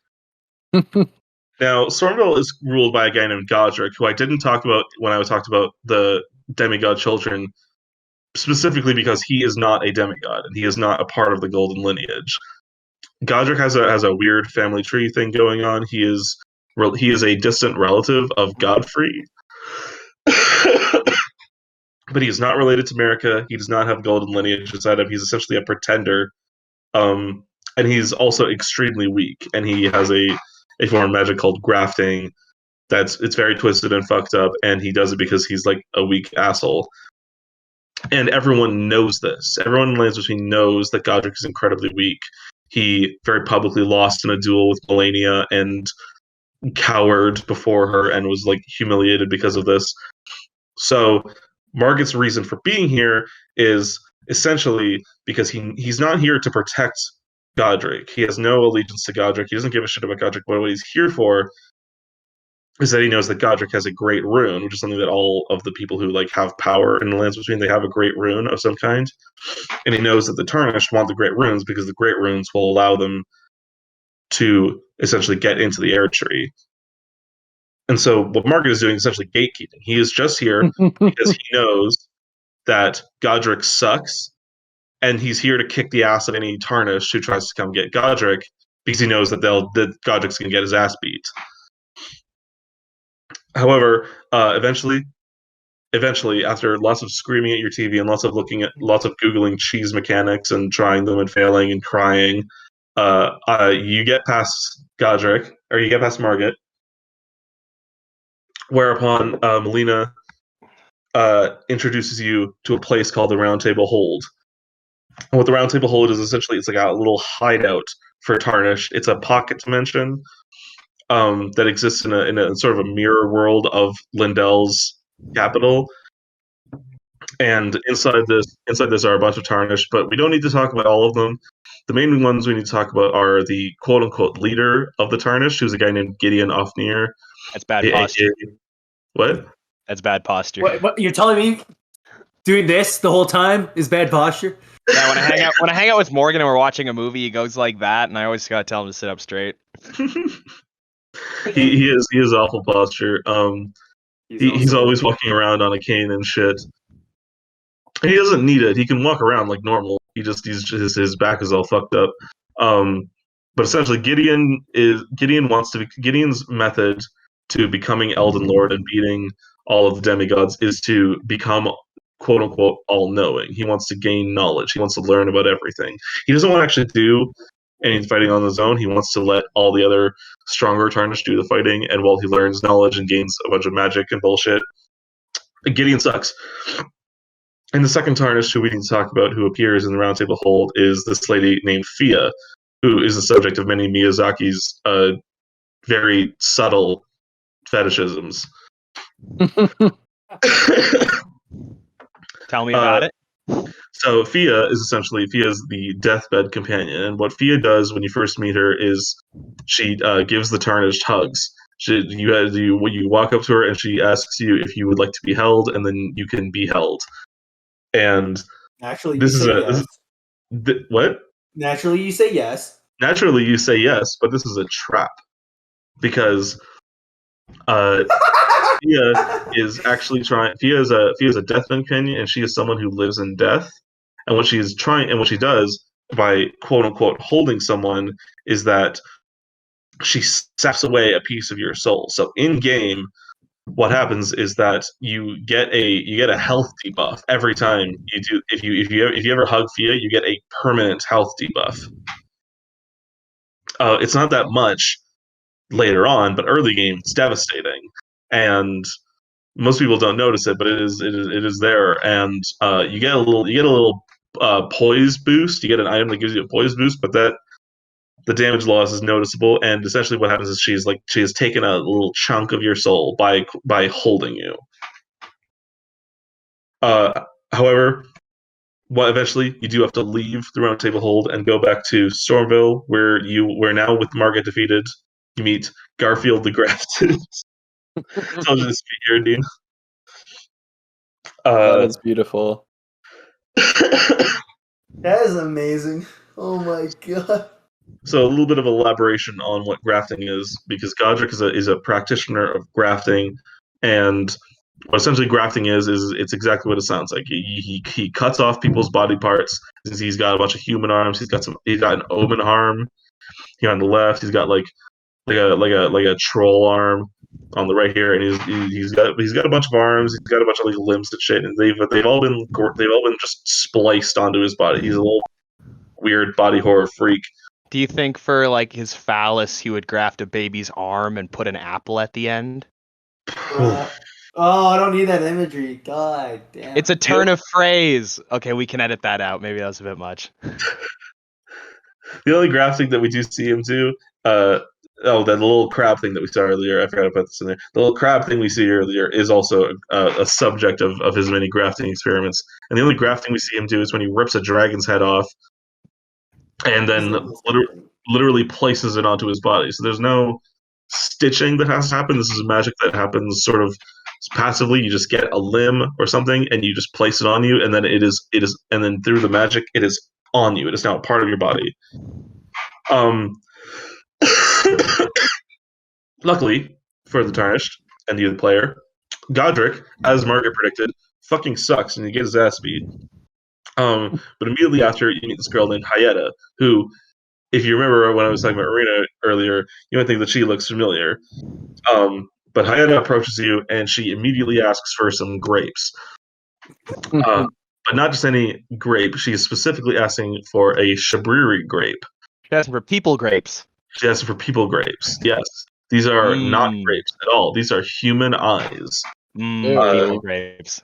Now, Stormveil is ruled by a guy named Godric, who I didn't talk about when I talked about the demigod children, specifically because he is not a demigod and he is not a part of the golden lineage. Godric has a weird family tree thing going on. He is a distant relative of Godfrey, but he is not related to Marika. He does not have golden lineage inside of him. He's essentially a pretender, and he's also extremely weak. And he has a form of magic called grafting. It's very twisted and fucked up, and he does it because he's like a weak asshole. And everyone knows this. Everyone in Lands Between knows that Godric is incredibly weak. He very publicly lost in a duel with Melania and cowered before her and was like humiliated because of this. So Margit's reason for being here is essentially because he's not here to protect Godric. He has no allegiance to Godric. He doesn't give a shit about Godric. But what he's here for is that he knows that Godric has a great rune, which is something that all of the people who like have power in the Lands Between, they have a great rune of some kind. And he knows that the Tarnished want the great runes because the great runes will allow them to essentially get into the Erdtree. And so what Margit is doing is essentially gatekeeping. He is just here because he knows that Godric sucks, and he's here to kick the ass of any Tarnished who tries to come get Godric because he knows that Godric's going to get his ass beat. However, eventually, after lots of screaming at your TV and lots of Googling cheese mechanics and trying them and failing and crying, you get past Godric, or you get past Margit, whereupon Melina introduces you to a place called the Round Table Hold. And what the Round Table Hold is essentially, it's like a little hideout for Tarnished. It's a pocket dimension that exists in a sort of a mirror world of Lyndell's capital. And inside this are a bunch of Tarnished, but we don't need to talk about all of them. The main ones we need to talk about are the quote-unquote leader of the Tarnished, who's a guy named Gideon Ofnir. That's bad posture. What? That's bad posture. What? You're telling me doing this the whole time is bad posture? Yeah, when I hang out with Morgan and we're watching a movie, he goes like that, and I always gotta tell him to sit up straight. he is awful posture. He's always walking around on a cane and shit. And he doesn't need it. He can walk around like normal. His back is all fucked up. But essentially, Gideon's method to becoming Elden Lord and beating all of the demigods is to become quote unquote all knowing. He wants to gain knowledge. He wants to learn about everything. He doesn't want to actually do any fighting on his own. He wants to let all the other stronger Tarnished do the fighting, and while he learns knowledge and gains a bunch of magic and bullshit, Gideon sucks. And the second Tarnished who we need to talk about, who appears in the Roundtable Hold, is this lady named Fia, who is the subject of many Miyazaki's very subtle fetishisms. Tell me about it. So Fia is the deathbed companion, and what Fia does when you first meet her is she gives the Tarnished hugs. You walk up to her and she asks you if you would like to be held, and then you can be held. And Naturally, this you is say a yes. What? Naturally, you say yes. Naturally, you say yes, but this is a trap because Fia is actually trying. Fia is a deathbed companion, and she is someone who lives in death. And what she does by quote unquote holding someone is that she saps away a piece of your soul. So in game, what happens is that you get a health debuff every time you do. If you ever hug Fia, you get a permanent health debuff. It's not that much later on, but early game it's devastating, and most people don't notice it, but it is there, and you get a little poise boost. You get an item that gives you a poise boost, but that the damage loss is noticeable, and essentially what happens is she has taken a little chunk of your soul by holding you. However, eventually you do have to leave the Round Table Hold and go back to Stormveil, where now with Margaret defeated, you meet Garfield the Grafted. So I'll just be here, Dean. That is beautiful. That is amazing. Oh my god. So a little bit of elaboration on what grafting is, because Godric is a practitioner of grafting, and what essentially grafting is it's exactly what it sounds like. He cuts off people's body parts. He's got a bunch of human arms. He's got an omen arm here on the left. He's got like a troll arm on the right here, and he's got a bunch of arms. He's got a bunch of like limbs and shit, and they've all been just spliced onto his body. He's a little weird body horror freak. Do you think for like his phallus he would graft a baby's arm and put an apple at the end? Oh, I don't need that imagery. God damn. It's a turn of phrase. Okay, we can edit that out. Maybe that was a bit much. The only grafting that we do see him do, that little crab thing that we saw earlier, I forgot to put this in there. The little crab thing we see earlier is also a subject of his many grafting experiments. And the only grafting we see him do is when he rips a dragon's head off and then literally places it onto his body. So there's no stitching that has to happen. This is magic that happens sort of passively. You just get a limb or something and you just place it on you, and then and then through the magic it is on you. It is now part of your body. Luckily for the Tarnished and the player, Godric, as Margaret predicted, fucking sucks and he gets his ass beat. But immediately after, you meet this girl named Hyetta, who, if you remember when I was talking about Arena earlier, you might think that she looks familiar. But Hyetta approaches you, and she immediately asks for some grapes. But not just any grape. She is specifically asking for a Shabriri grape. She's asking for people grapes. She asks for people grapes, yes. These are not grapes at all. These are human eyes. People grapes.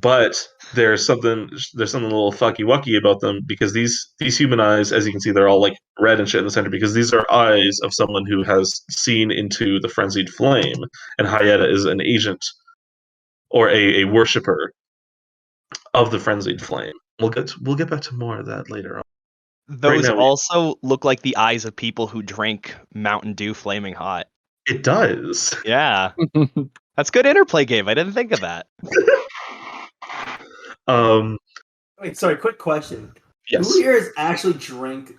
But there's something a little fucky wucky about them, because these human eyes, as you can see, they're all like red and shit in the center, because these are eyes of someone who has seen into the frenzied flame, and Hyetta is an agent or a worshipper of the frenzied flame. We'll get back to more of that later on. Those also look like the eyes of people who drink Mountain Dew Flaming Hot. It does. Yeah. That's good interplay, Gabe. I didn't think of that. Wait, sorry, quick question. Yes. Who here has actually drank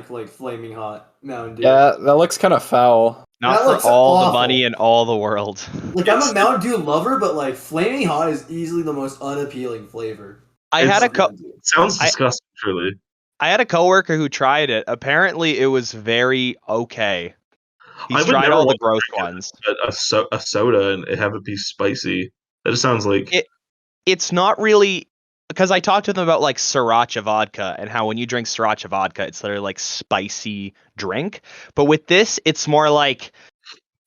like Flaming Hot Mountain Dew? Yeah, that looks kind of foul. Not for all the money in all the world. Like, I'm a Mountain Dew lover, but like Flaming Hot is easily the most unappealing flavor. Sounds disgusting, truly. I had a coworker who tried it. Apparently, it was very okay. He's tried all the gross ones. A soda and have it be spicy. That just sounds like it's not really, because I talked to them about like sriracha vodka and how when you drink sriracha vodka, it's literally like spicy drink. But with this, it's more like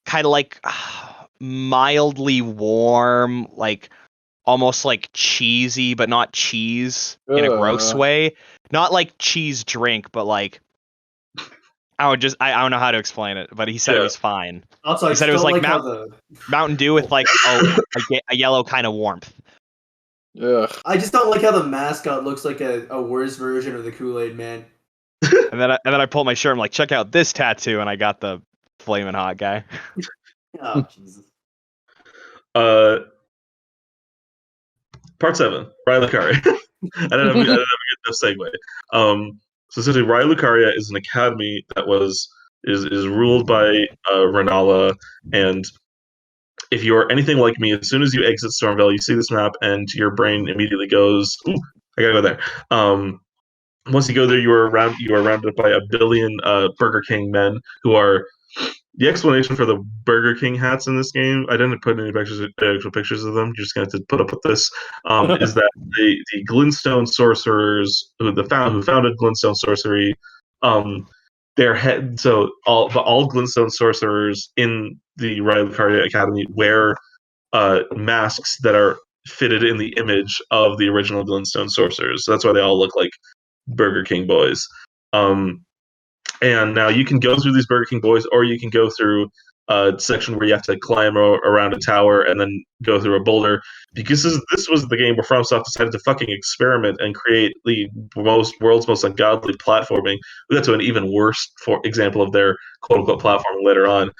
kind of like mildly warm, like almost like cheesy, but not cheese in a gross way. Not like cheese drink, but like I don't know how to explain it. But he said it was fine. Also, he said it was like Mountain Dew with like a yellow kind of warmth. Ugh. I just don't like how the mascot looks like a worse version of the Kool-Aid Man. and then I pulled my shirt. I'm like, check out this tattoo, and I got the flaming hot guy. Oh Jesus. Part 7, Raya Lucaria. I don't have a good enough segue. So essentially, Raya Lucaria is an academy that is ruled by Renala, and if you are anything like me, as soon as you exit Stormveil, you see this map, and your brain immediately goes, "Ooh, I gotta go there." Once you go there, you are rounded by a billion Burger King men who are. The explanation for the Burger King hats in this game, I didn't put any actual pictures of them. You're just going to have to put up with this. Is that the Glintstone sorcerers who founded Glintstone sorcery? Their head. So all Glintstone sorcerers in the Raya Lucaria Academy wear masks that are fitted in the image of the original Glintstone sorcerers. So that's why they all look like Burger King boys. And now you can go through these Burger King boys, or you can go through a section where you have to climb around a tower and then go through a boulder. Because this was the game where FromSoft decided to fucking experiment and create the world's most ungodly platforming. We got to an even worse example of their quote-unquote platforming later on.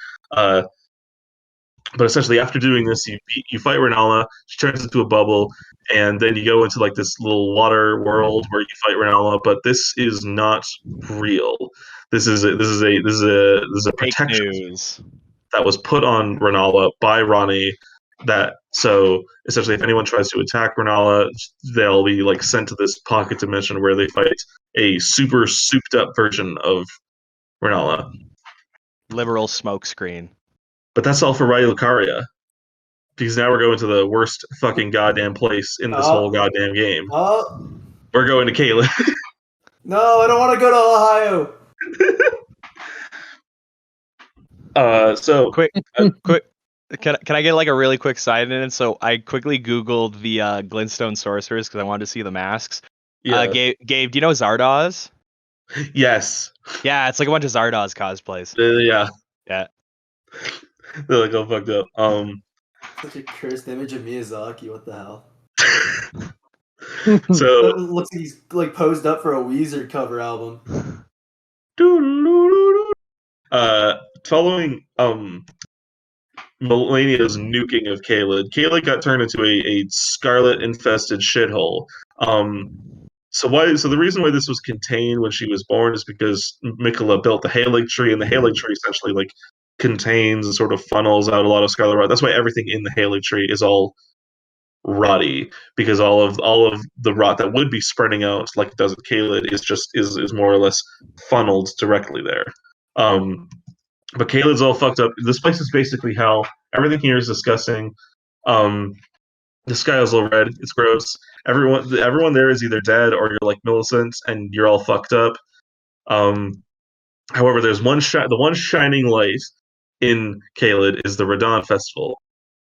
But essentially, after doing this, you fight Renala. She turns into a bubble, and then you go into like this little water world where you fight Renala. But this is not real. This is a protection that was put on Renala by Ronnie. So essentially, if anyone tries to attack Renala, they'll be like sent to this pocket dimension where they fight a super souped up version of Renala. Liberal smokescreen. But that's all for Raya Lucaria. Because now we're going to the worst fucking goddamn place in this whole goddamn game. We're going to Caelid. No, I don't want to go to Ohio. So quick. Can I get like a really quick side in it? So I quickly Googled the Glintstone sorcerers because I wanted to see the masks. Yeah. Gabe, do you know Zardoz? Yes. Yeah, it's like a bunch of Zardoz cosplays. Yeah. Yeah. They're like all fucked up. Such a cursed image of Miyazaki. What the hell? So it looks like he's like posed up for a Weezer cover album. Following Millennia's nuking of Caelid got turned into a scarlet-infested shithole. So the reason why this was contained when she was born is because Michaela built the Haligtree, and the Haligtree essentially like contains and sort of funnels out a lot of scarlet rot. That's why everything in the Haligtree is all rotty, because all of the rot that would be spreading out like it does at Caelid is more or less funneled directly there. But Caelid's all fucked up. This place is basically hell. Everything here is disgusting. The sky is all red. It's gross. Everyone there is either dead or you're like Millicent and you're all fucked up. However, there's the one shining light in Caelid is the Radon Festival.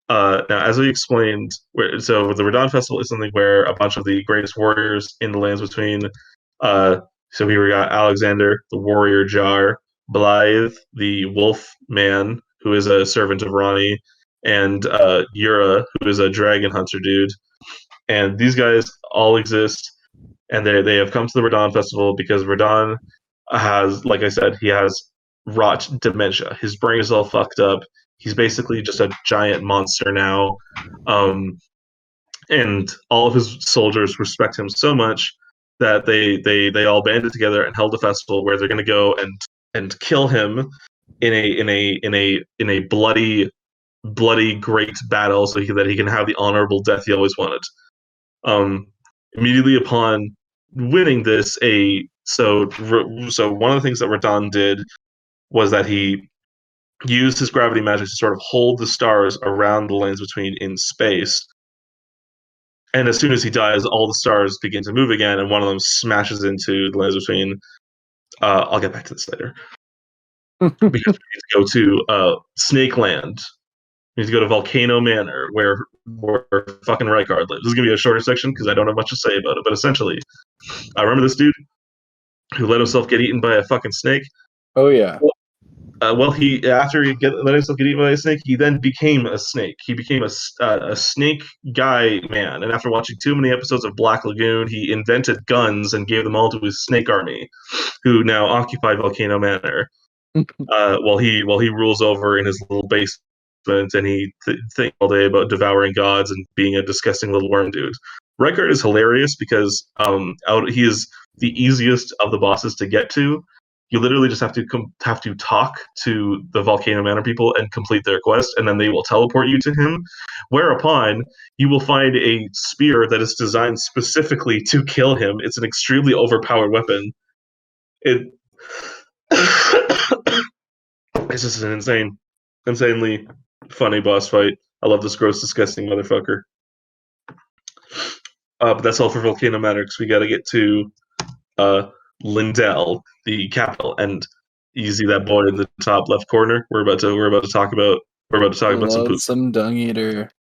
Now, as we explained, so the Radon Festival is something where a bunch of the greatest warriors in the Lands Between. So here we got Alexander, the warrior Jar, Blythe, the wolf man, who is a servant of Ronnie, and Yura, who is a dragon hunter dude. And these guys all exist, and they have come to the Radon Festival because Radon has, like I said, he has rot dementia. His brain is all fucked up. He's basically just a giant monster now. And all of his soldiers respect him so much that they all banded together and held a festival where they're going to go and kill him in a bloody great battle, so that he can have the honorable death he always wanted. Immediately upon winning this, so one of the things that Radon did was that he used his gravity magic to sort of hold the stars around the Lands Between in space. And as soon as he dies, all the stars begin to move again, and one of them smashes into the lands between. I'll get back to this later. Because we need to go to Snake Land. We need to go to Volcano Manor, where fucking Rykard lives. This is going to be a shorter section because I don't have much to say about it. But essentially, I remember this dude who let himself get eaten by a fucking snake. Oh, yeah. After he let himself get eaten by a snake, he then became a snake. He became a snake guy man. And after watching too many episodes of Black Lagoon, he invented guns and gave them all to his snake army, who now occupy Volcano Manor. While he rules over in his little basement, and he thinks all day about devouring gods and being a disgusting little worm dude. Rykard is hilarious because he is the easiest of the bosses to get to. You literally just have to talk to the Volcano Manor people and complete their quest, and then they will teleport you to him. Whereupon you will find a spear that is designed specifically to kill him. It's an extremely overpowered weapon. It's just an insanely funny boss fight. I love this gross, disgusting motherfucker. But that's all for Volcano Manor, because we got to get to Lyndell, the capital, and you see that boy in the top left corner. We're about to talk about some poop. Some dung eater.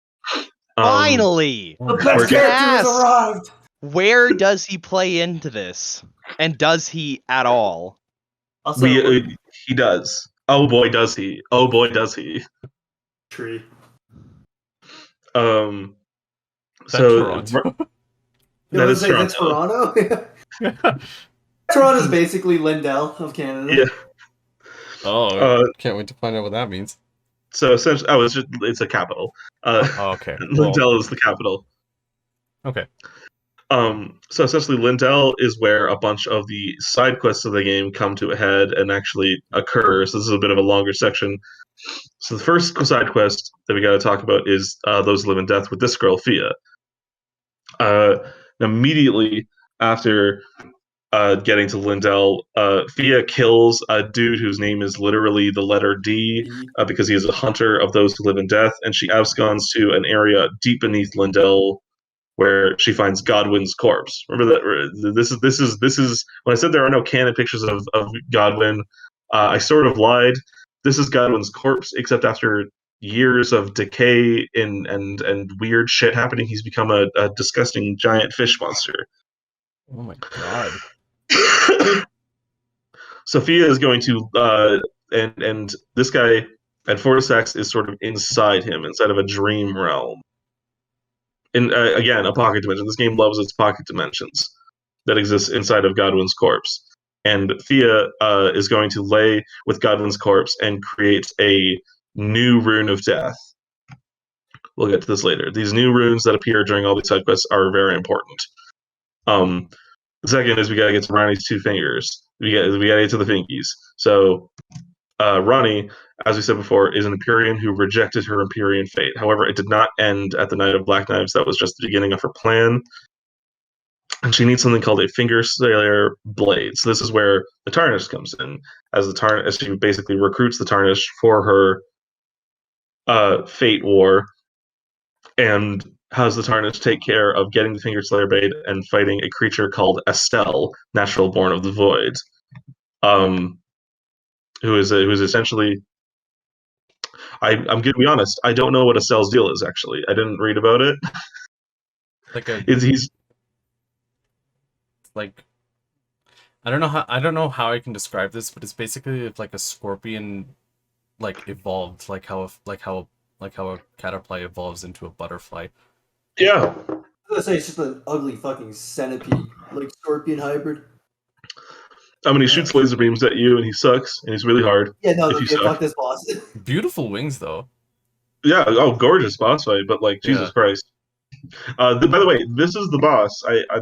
Finally, the best character has arrived. Where does he play into this, and does he at all? Also, he does. Oh boy, does he! Oh boy, does he! Tree. So that is Toronto. Toronto's basically Lyndell of Canada. Yeah. Oh, can't wait to find out what that means. So essentially, it's a capital. Okay. Lyndell is the capital. Okay. So essentially, Lyndell is where a bunch of the side quests of the game come to a head and actually occur. So this is a bit of a longer section. So the first side quest that we got to talk about is those who live in death with this girl, Fia. Immediately after getting to Lyndell, Fia kills a dude whose name is literally the letter D, because he is a hunter of those who live in death, and she absconds to an area deep beneath Lyndell where she finds Godwin's corpse. Remember that this is when I said there are no canon pictures of Godwin, I sort of lied. This is Godwin's corpse, except after years of decay and weird shit happening, he's become a disgusting giant fish monster. Oh my god. Sophia is going to and this guy at Fortisax is sort of inside him, inside of a dream realm. And again, a pocket dimension. This game loves its pocket dimensions that exists inside of Godwin's corpse. And Fia is going to lay with Godwin's corpse and create a new rune of death. We'll get to this later. These new runes that appear during all these side quests are very important. The second is we gotta get to Ronnie's two fingers. We gotta get to the fingies. So Ronnie, as we said before, is an Empyrean who rejected her Empyrean fate. However, it did not end at the Night of Black Knives. That was just the beginning of her plan. And she needs something called a Finger Slayer Blade. So this is where the Tarnish comes in, as she basically recruits the Tarnish for her fate war, and has the Tarnish take care of getting the Finger Slayer Blade and fighting a creature called Estelle, Natural Born of the Void, who is essentially. I'm going to be honest. I don't know what Estelle's deal is. Actually, I didn't read about it. He's like, I don't know how I can describe this, but it's basically like a scorpion, like evolved, like how a caterpillar evolves into a butterfly. Yeah. I was gonna say it's just an ugly fucking centipede, like scorpion hybrid. I mean, he shoots laser beams at you, and he sucks, and he's really hard. Yeah, no, if you suck. fuck this boss. Beautiful wings, though. Yeah, gorgeous boss fight, but like, Jesus Christ. By the way, this is the boss.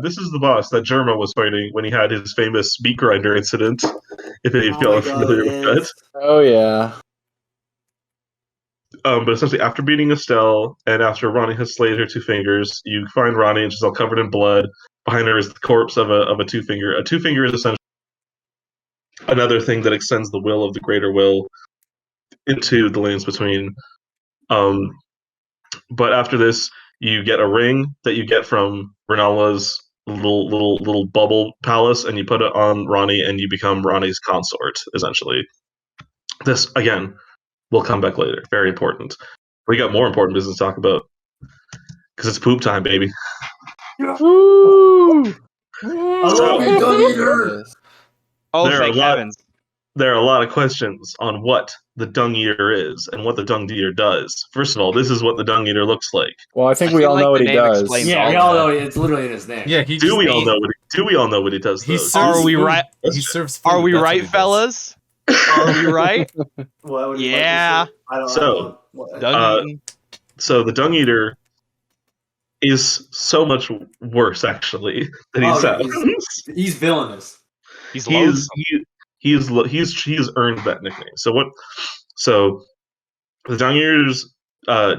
This is the boss that Germa was fighting when he had his famous meat grinder incident. If any of y'all are familiar with that. Oh yeah. But essentially, after beating Estelle and after Ronnie has slayed her two fingers, you find Ronnie and she's all covered in blood. Behind her is the corpse of a two finger. A two finger is essentially another thing that extends the will of the greater will into the lanes between. But after this, you get a ring that you get from Renala's little bubble palace, and you put it on Ronnie, and you become Ronnie's consort, essentially. This, again, will come back later. Very important. We got more important business to talk about, because it's poop time, baby. Woo! I love you, Dung Eater! Oh, There are thank heavens. There are a lot of questions on what the Dung Eater is and what the Dung Eater does. First of all, this is what the Dung Eater looks like. Well, I think we all know what he does. Yeah, we all know it's literally in his name. Yeah, Do we all know what he does? He though? serves Are we food. right? He serves food. Are we That's what right, he does. fellas? Are we right? What would you Yeah. like to say? I don't So, know. Dung eating. So the Dung Eater is so much worse, actually, than he sounds. He's villainous. He's He is loathsome. he's earned that nickname. So the Dung Eater's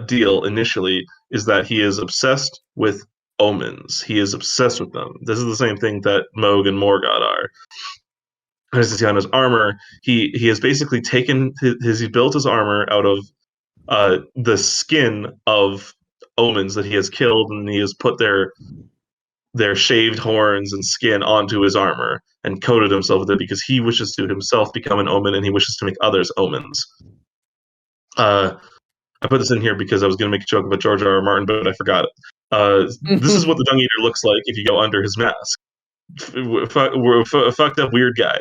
deal initially is that he is obsessed with omens. He is obsessed with them. This is the same thing that Moog and Morgoth are. As you see on his armor, he has basically taken he built his armor out of the skin of omens that he has killed, and he has put their shaved horns and skin onto his armor and coated himself with it because he wishes to himself become an omen, and he wishes to make others omens. I put this in here because I was going to make a joke about George R. R. Martin, but I forgot it. This is what the Dung Eater looks like if you go under his mask. We're a fucked up weird guy.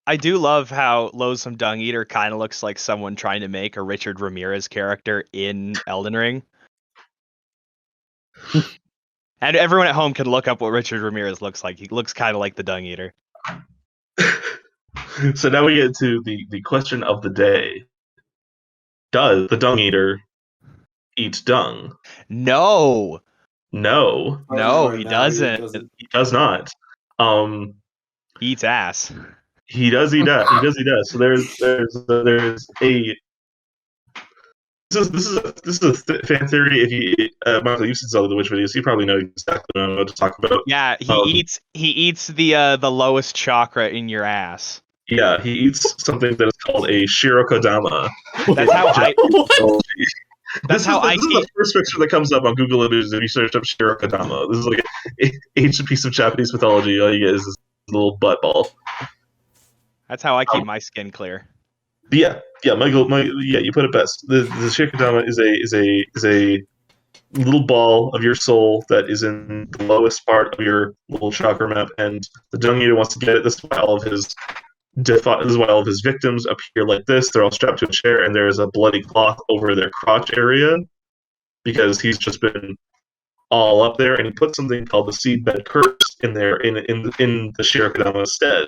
I do love how Loathsome Dung Eater kind of looks like someone trying to make a Richard Ramirez character in Elden Ring. And everyone at home can look up what Richard Ramirez looks like. He looks kind of like the Dung Eater. So now we get to the question of the day. Does the Dung Eater eat dung? No. No. No, he doesn't. He does not. He eats ass. He does eat ass. He does eat ass. So there's a this is a fan theory. If you Michael, you've seen some of the Witch videos, you probably know exactly what I'm about to talk about. Yeah, he eats the lowest chakra in your ass. Yeah, he eats something that is called a Shirokodama. That's how I. That's how I. This is the first picture that comes up on Google Images if you search up Shirokodama. This is like an ancient piece of Japanese mythology. All you get is this little butt ball. That's how I keep my skin clear. Yeah, Michael. You put it best. The Shirokodama is a little ball of your soul that is in the lowest part of your little chakra map, and the Dung Eater wants to get it. This is why all of his victims appear like this. They're all strapped to a chair, and there is a bloody cloth over their crotch area because he's just been all up there, and he put something called the Seedbed Curse in there in the Shirokodama stead.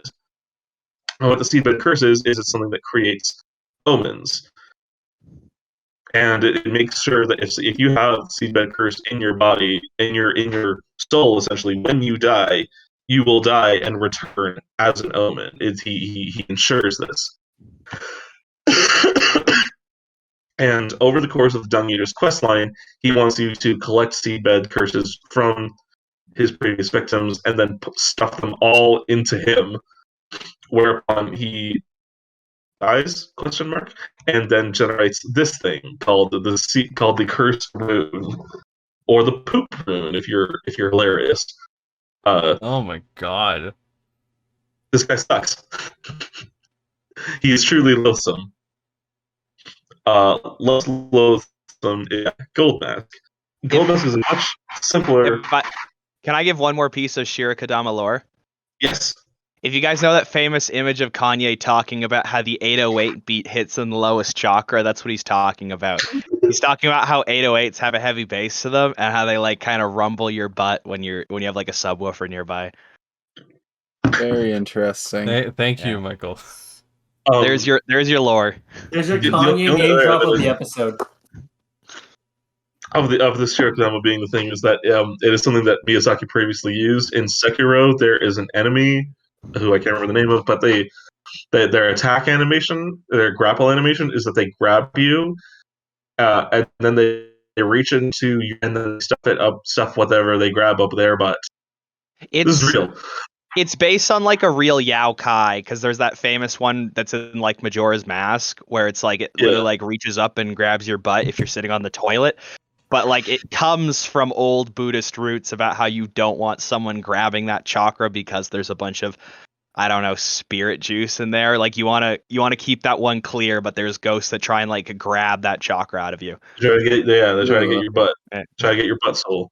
And what the Seedbed Curse is it's something that creates omens, and it makes sure that if you have Seedbed Curse in your body, in your soul, essentially, when you die, you will die and return as an omen. He ensures this. And over the course of the Dung Eater's questline, he wants you to collect seedbed curses from his previous victims and then stuff them all into him, whereupon he dies, and then generates this thing called the Curse Rune, or the Poop Rune if you're hilarious. Oh my god. This guy sucks. He is truly loathsome. Less loathsome is Gold Mask. Gold Mask is much simpler. Can I give one more piece of Shirokodama lore? Yes. If you guys know that famous image of Kanye talking about how the 808 beat hits in the lowest chakra, that's what he's talking about. He's talking about how 808s have a heavy bass to them and how they like kind of rumble your butt when you have like a subwoofer nearby. Very interesting. Thank you, Michael. There's your lore. There's your Kanye name drop of the episode. Of this Shirokodama being the thing is that it is something that Miyazaki previously used in Sekiro. There is an enemy who I can't remember the name of, but their attack animation, their grapple animation, is that they grab you, and then they reach into you and then stuff whatever they grab up their butt. This is real. It's based on like a real Yaokai, because there's that famous one that's in like Majora's Mask where it's like it literally like reaches up and grabs your butt if you're sitting on the toilet. but like it comes from old Buddhist roots about how you don't want someone grabbing that chakra because there's a bunch of, I don't know, spirit juice in there. Like you want to keep that one clear, but there's ghosts that try and like grab that chakra out of you. They try to get your butt. Try to get your butt soul.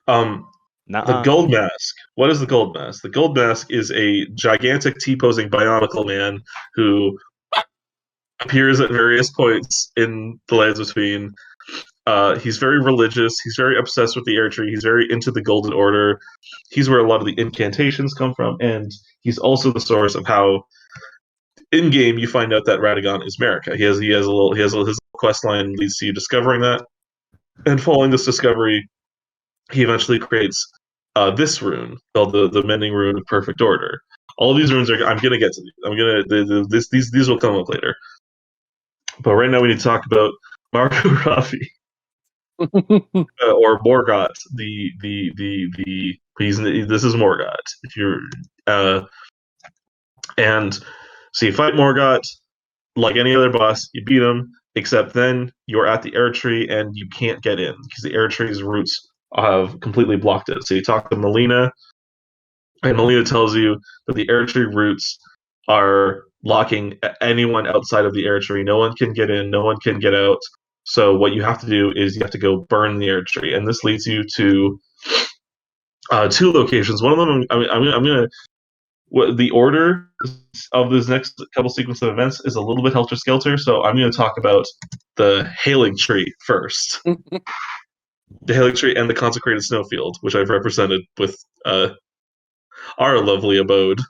The gold mask. What is the gold mask? The gold mask is a gigantic T-posing bionicle man who appears at various points in the Lands Between. He's very religious. He's very obsessed with the Erdtree. He's very into the Golden Order. He's where a lot of the incantations come from, and he's also the source of how, in game, you find out that Radagon is Marika. His quest line leads to you discovering that, and following this discovery, he eventually creates this rune called the Mending Rune of Perfect Order. All of these runes are. I'm gonna get to these. These will come up later. But right now we need to talk about Marco Raffi. Or Morgott, this is Morgott. If you're and so you fight Morgott like any other boss, you beat him, except then you're at the Erdtree and you can't get in because the Erdtree's roots have completely blocked it. So you talk to Melina, and Melina tells you that the Erdtree roots are locking anyone outside of the Erdtree. No one can get in, no one can get out. So what you have to do is you have to go burn the Erdtree, and this leads you to two locations. One of them, I'm gonna. The order of this next couple sequence of events is a little bit helter skelter, so I'm going to talk about the Haligtree first. The Haligtree and the consecrated snowfield, which I've represented with our lovely abode.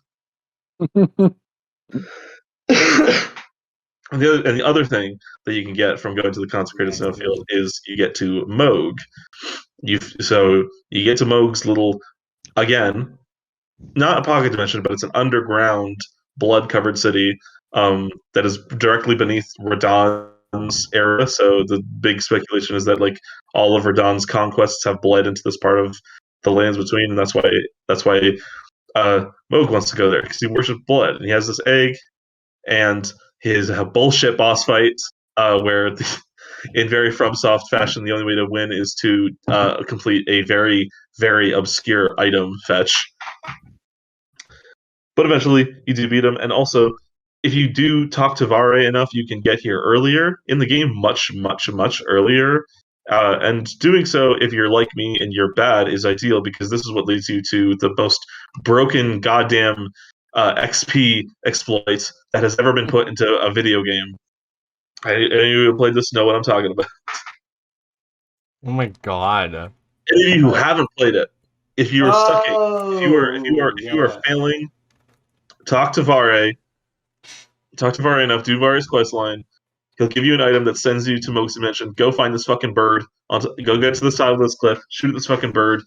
And the other thing that you can get from going to the consecrated snowfield is you get to Moog. So you get to Moog's little, again, not a pocket dimension, but it's an underground, blood-covered city that is directly beneath Radahn's era. So the big speculation is that like all of Radahn's conquests have bled into this part of the Lands Between, and that's why Moog wants to go there because he worships blood, and he has this egg, and his bullshit boss fight where in very FromSoft fashion, the only way to win is to complete a very, very obscure item fetch. But eventually, you do beat him, and also, if you do talk to Vare enough, you can get here earlier in the game, much, much, much earlier. And doing so, if you're like me and you're bad, is ideal, because this is what leads you to the most broken goddamn XP exploit that has ever been put into a video game. Any of you who played this know what I'm talking about. Oh my god! Any of you who haven't played it, if you are stuck, if you are failing, talk to Vare. Talk to Vare enough. Do Vare's quest line. He'll give you an item that sends you to Moog's dimension. Go find this fucking bird. Go get to the side of this cliff. Shoot this fucking bird.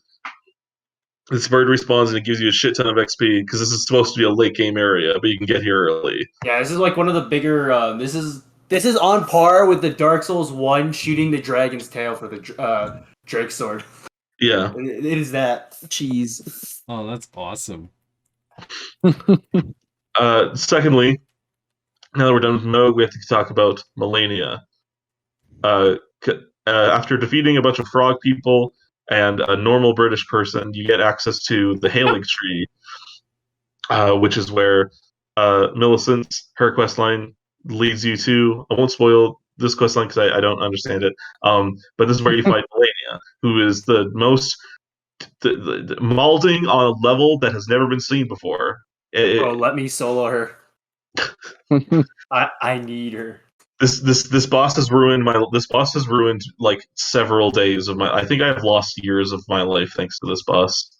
This bird respawns and it gives you a shit ton of XP because this is supposed to be a late game area, but you can get here early. Yeah, this is like one of the bigger. This is on par with the Dark Souls 1 shooting the dragon's tail for the Drake sword. Yeah, it is that. Jeez. Oh, that's awesome. Secondly, now that we're done with Moog, we have to talk about Melania. After defeating a bunch of frog people and a normal British person, you get access to the Haligtree, which is where Millicent's, her questline leads you to. I won't spoil this questline because I don't understand it, but this is where you fight Melania, who is the most the mauling on a level that has never been seen before. Let me solo her. I need her. This boss has ruined like several days of my. I think I've lost years of my life thanks to this boss.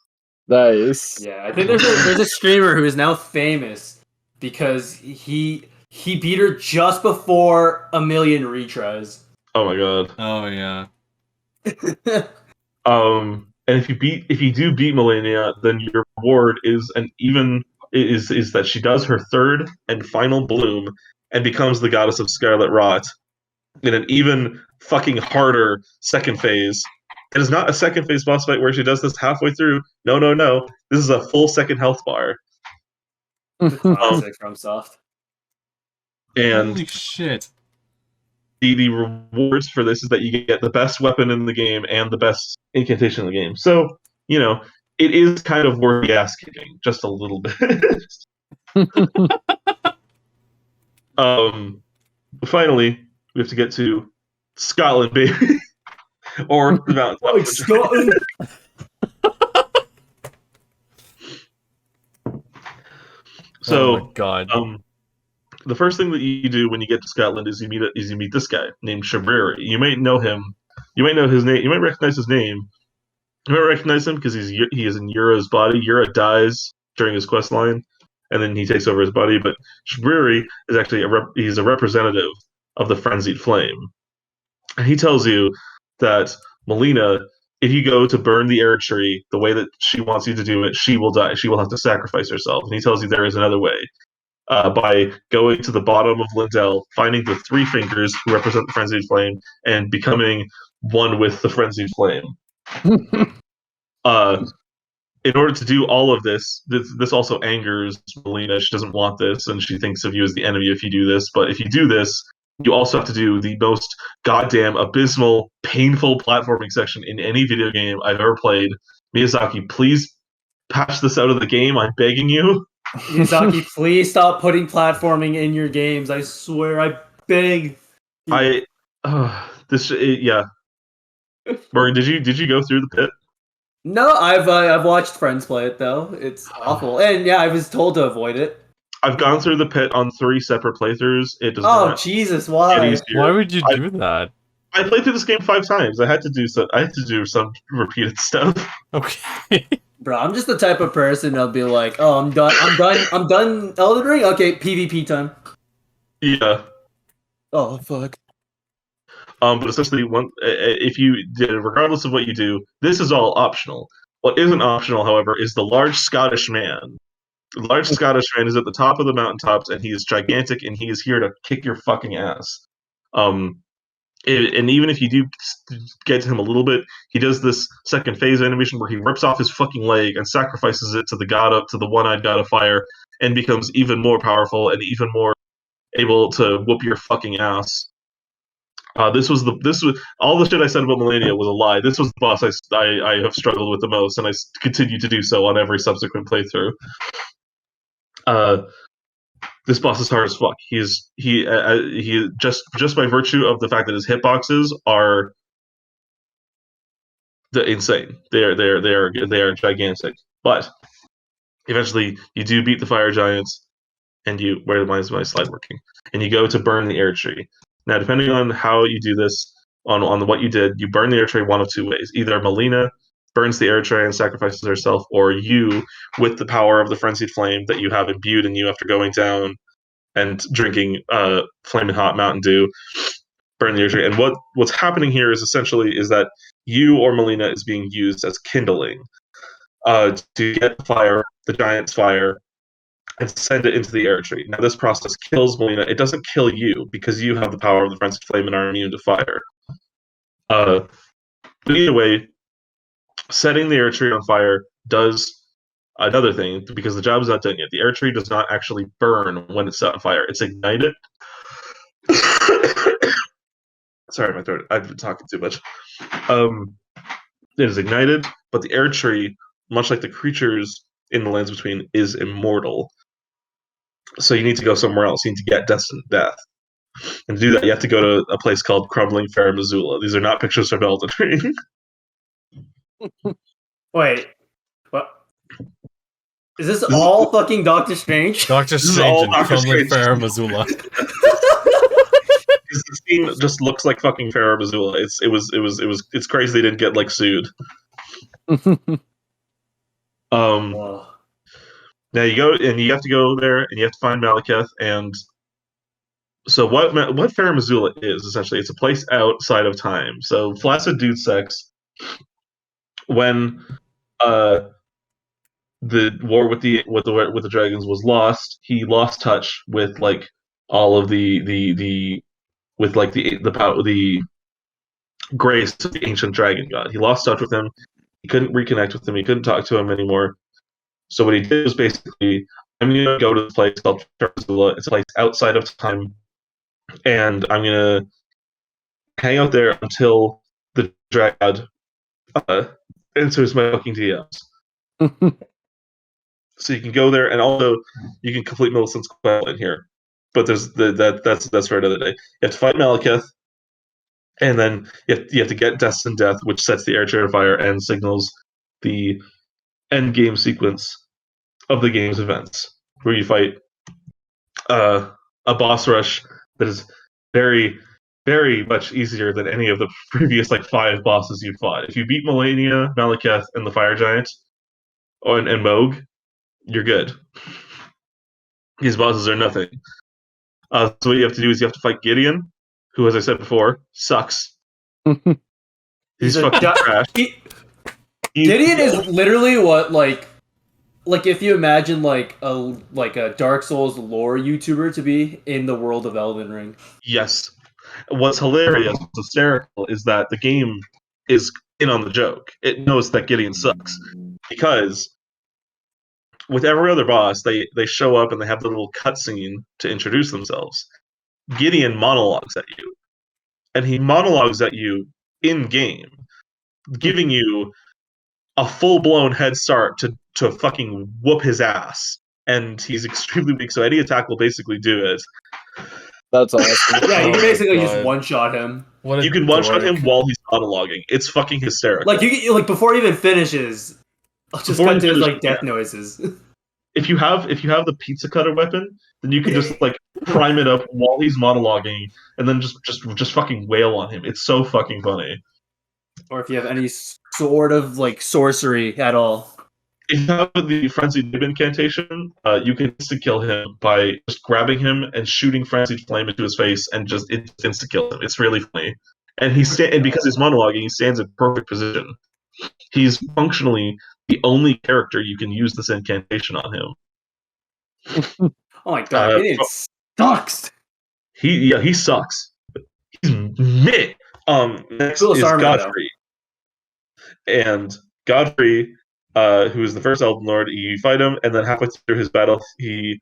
Nice. Yeah, I think there's a streamer who is now famous because he beat her just before 1 million retries. Oh my god. Oh yeah. And if you do beat Melania, then your reward is is that she does her third and final bloom and becomes the goddess of Scarlet Rot in an even fucking harder second phase. It is not a second phase boss fight where she does this halfway through. No. This is a full second health bar. Classic FromSoft. And holy shit. the rewards for this is that you get the best weapon in the game and the best incantation in the game. So, it is kind of worth the ass kicking, just a little bit. Finally, we have to get to Scotland, baby. Or the Mountaintop. Scotland! So, oh my God. The first thing that you do when you get to Scotland is you meet this guy named Charbel. You might know him. You might know his name. You might recognize his name. You might recognize him because he is in Yura's body. Yura dies during his quest line, and then he takes over his body. But Charbel is actually he's a representative of the Frenzied Flame, and he tells you that Melina, if you go to burn the Erdtree the way that she wants you to do it, she will die. She will have to sacrifice herself. And he tells you there is another way. By going to the bottom of Lyndell, finding the three fingers who represent the Frenzied Flame, and becoming one with the Frenzied Flame. In order to do all of this also angers Melina. She doesn't want this, and she thinks of you as the enemy if you do this. But if you do this, you also have to do the most goddamn abysmal, painful platforming section in any video game I've ever played. Miyazaki, please patch this out of the game. I'm begging you. Miyazaki, please stop putting platforming in your games. I swear, I beg. Yeah. Morgan, did you go through the pit? No, I've watched friends play it though. It's awful, and yeah, I was told to avoid it. I've gone through the pit on 3 separate playthroughs. It does Oh not Jesus, why? Why would you do that? I played through this game 5 times. I had to do some repeated stuff. Okay. Bro, I'm just the type of person that'll be like, "Oh, I'm done Elden Ring. Okay, PvP time." Yeah. Oh fuck. But essentially, if you did, regardless of what you do, this is all optional. What isn't optional, however, is the large Scottish man. The large Scottish man is at the top of the mountaintops, and he is gigantic, and he is here to kick your fucking ass. And even if you do get to him a little bit, he does this second phase animation where he rips off his fucking leg and sacrifices it to the one-eyed god of fire, and becomes even more powerful and even more able to whoop your fucking ass. This was all the shit I said about Millennia was a lie. This was the boss I have struggled with the most, and I continue to do so on every subsequent playthrough. This boss is hard as fuck. He just by virtue of the fact that his hitboxes are insane. They are gigantic. But eventually, you do beat the fire giants, and where is my slide working? And you go to burn the Erdtree. Now, depending on how you do this, on what you did, you burn the Erdtree one of two ways. Either Melina burns the Erdtree and sacrifices herself, or you, with the power of the Frenzied Flame that you have imbued in you after going down and drinking flaming hot Mountain Dew, burn the Erdtree. And what's happening here is that you or Melina is being used as kindling to get the giant's fire, and send it into the Erdtree. Now, this process kills Melina. It doesn't kill you, because you have the power of the Frenzied Flame and are immune to fire. But either way, setting the Erdtree on fire does another thing, because the job is not done yet. The Erdtree does not actually burn when it's set on fire. It's ignited. Sorry, my throat. I've been talking too much. It is ignited, but the Erdtree, much like the creatures in the Lands Between, is immortal. So you need to go somewhere else. You need to get destined death. And to do that, you have to go to a place called Crumbling, Farum, Azula. These are not pictures from Elden Ring. Wait, what? Is this all fucking Doctor Strange? Doctor Strange and Crumbling, Farum, Azula. The scene just looks like fucking Farum, Azula. It's crazy they didn't get sued. Now you go, and you have to go there, and you have to find Malekith, and so what Farum Azula is, essentially, it's a place outside of time. So Flaccid Dude Sex, when the war with the dragons was lost, he lost touch with all of the grace of the ancient dragon god. He lost touch with him. He couldn't reconnect with him. He couldn't talk to him anymore. So what he did was basically, I'm going to go to this place called Azula. It's a place outside of time, and I'm going to hang out there until the Dryad answers my fucking DMs. So you can go there, and also you can complete Millicent's quest in here. But that's for another day. You have to fight Malekith, and then you have to get Destined Death, which sets the Erdtree on fire and signals the end game sequence of the game's events, where you fight a boss rush that is very, very much easier than any of the previous 5 bosses you've fought. If you beat Melania, Malekith, and the Fire Giant, and Moog, you're good. These bosses are nothing. So what you have to do is you have to fight Gideon, who, as I said before, sucks. He's fucking trash. Gideon is literally what if you imagine a Dark Souls lore YouTuber to be in the world of Elden Ring. Yes. What's hilarious, what's hysterical, is that the game is in on the joke. It knows that Gideon sucks. Because with every other boss, they show up and they have the little cutscene to introduce themselves. Gideon monologues at you. And he monologues at you in-game, giving you a full-blown head start to fucking whoop his ass. And he's extremely weak, so any attack will basically do it. That's awesome. Yeah, you can basically just one-shot him. You can one-shot him while he's monologuing. It's fucking hysterical. Before he even finishes, just cut to his death noises. If you have the pizza cutter weapon, then you can just prime it up while he's monologuing, and then just fucking wail on him. It's so fucking funny. Or if you have any sort of sorcery at all. If you have the Frenzied Nib incantation, you can insta-kill him by just grabbing him and shooting Frenzied Flame into his face and just insta-kill him. It's really funny. And and because he's monologuing, he stands in perfect position. He's functionally the only character you can use this incantation on him. Oh my god, it sucks! He sucks. He's mid. Next is Godfrey. And Godfrey, who is the first Elden Lord, you fight him, and then halfway through his battle, he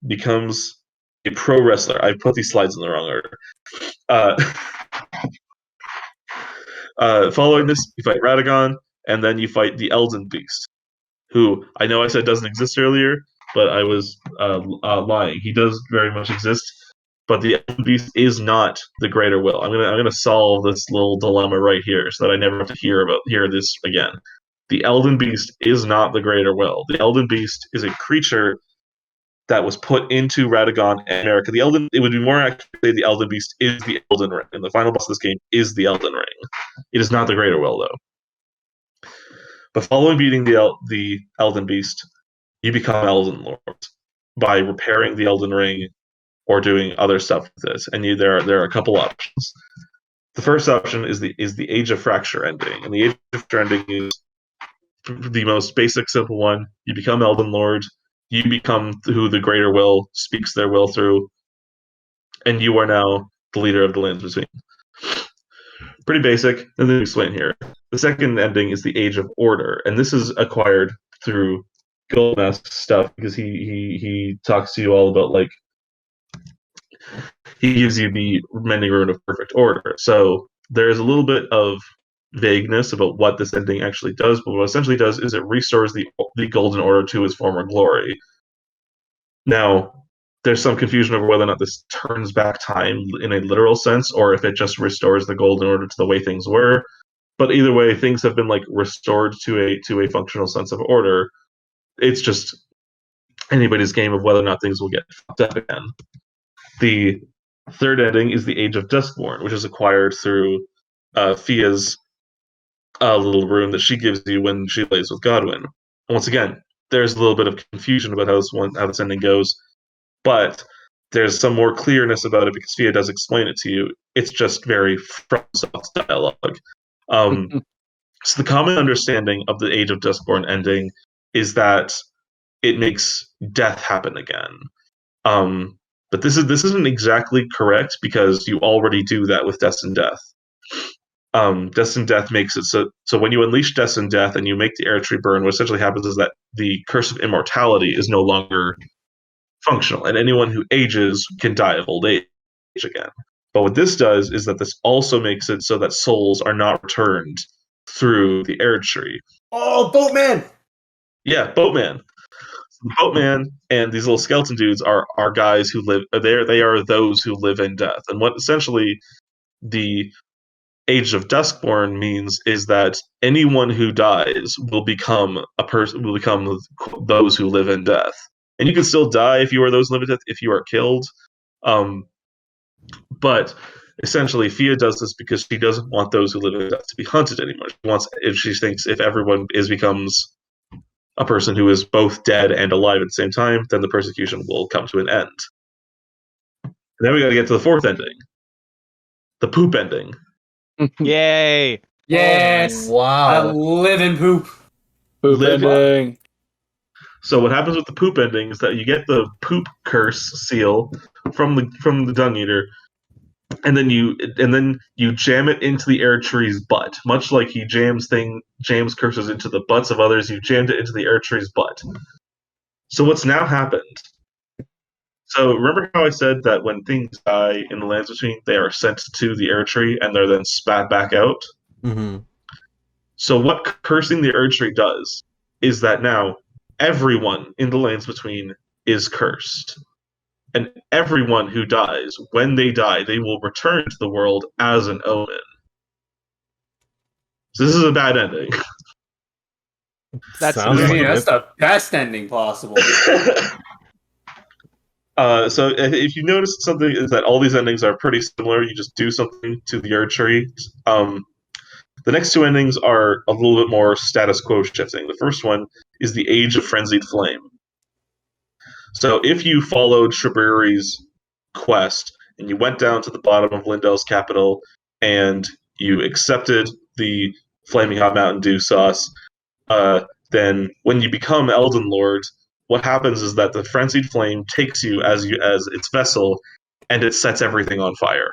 becomes a pro wrestler. I put these slides in the wrong order. Following this, you fight Radagon, and then you fight the Elden Beast, who I know I said doesn't exist earlier, but I was lying. He does very much exist, but the Elden Beast is not the Greater Will. I'm gonna solve this little dilemma right here, so that I never have to hear this again. The Elden Beast is not the Greater Will. The Elden Beast is a creature that was put into Radagon and America. It would be more accurate to say the Elden Beast is the Elden Ring, and the final boss of this game is the Elden Ring. It is not the Greater Will, though. But following beating the Elden Beast, you become Elden Lord by repairing the Elden Ring or doing other stuff with this. And there are a couple options. The first option is the Age of Fracture ending, and the Age of Fracture ending is the most basic, simple one. You become Elden Lord. You become who the Greater Will speaks their will through, and you are now the leader of the Lands Between. Pretty basic, and then we explain here. The second ending is the Age of Order, and this is acquired through Golmask stuff because he talks to you all about he gives you the Mending Rune of Perfect Order. So there's a little bit of vagueness about what this ending actually does, but what it essentially does is it restores the Golden Order to its former glory. Now, there's some confusion over whether or not this turns back time in a literal sense, or if it just restores the Golden Order to the way things were. But either way, things have been restored to a functional sense of order. It's just anybody's game of whether or not things will get fucked up again. The third ending is the Age of Duskborn, which is acquired through Fia's little rune that she gives you when she lays with Godwyn. And once again, there's a little bit of confusion about how this ending goes, but there's some more clearness about it because Fia does explain it to you. It's just very FromSoft dialogue. So the common understanding of the Age of Duskborn ending is that it makes death happen again. But this isn't exactly correct because you already do that with Destined Death. Destined Death makes it so when you unleash Destined Death and you make the Erdtree burn, what essentially happens is that the Curse of Immortality is no longer functional, and anyone who ages can die of old age again. But what this does is that this also makes it so that souls are not returned through the Erdtree. Oh, Boatman! Yeah, Boatman. The Boatman and these little skeleton dudes are guys who live. They are those who live in death. And what essentially the Age of Duskborn means is that anyone who dies will become a person. Will become those who live in death. And you can still die if you are those who live in death if you are killed. But essentially, Fia does this because she doesn't want those who live in death to be hunted anymore. She thinks if everyone becomes a person who is both dead and alive at the same time, then the persecution will come to an end. And then we got to get to the fourth ending, the poop ending. Yay! Yes! Oh, wow. I live in poop. Poop ending. So what happens with the poop ending is that you get the poop curse seal from the Dung Eater, and then you jam it into the Erdtree's butt, much like he jams curses into the butts of others. You jammed it into the Erdtree's butt. So what's now happened? So remember how I said that when things die in the Lands Between, they are sent to the Erdtree and they're then spat back out? Mm-hmm. So what cursing the Erdtree does is that now everyone in the Lands Between is cursed. And everyone who dies, when they die, they will return to the world as an omen. So this is a bad ending. That's the best ending possible. So if you notice something is that all these endings are pretty similar. You just do something to the Erdtree. The next two endings are a little bit more status quo shifting. The first one is the Age of Frenzied Flame. So if you followed Shrubbery's quest and you went down to the bottom of Lyndell's capital and you accepted the Flaming Hot Mountain Dew sauce, then when you become Elden Lord, what happens is that the Frenzied Flame takes you as its vessel, and it sets everything on fire.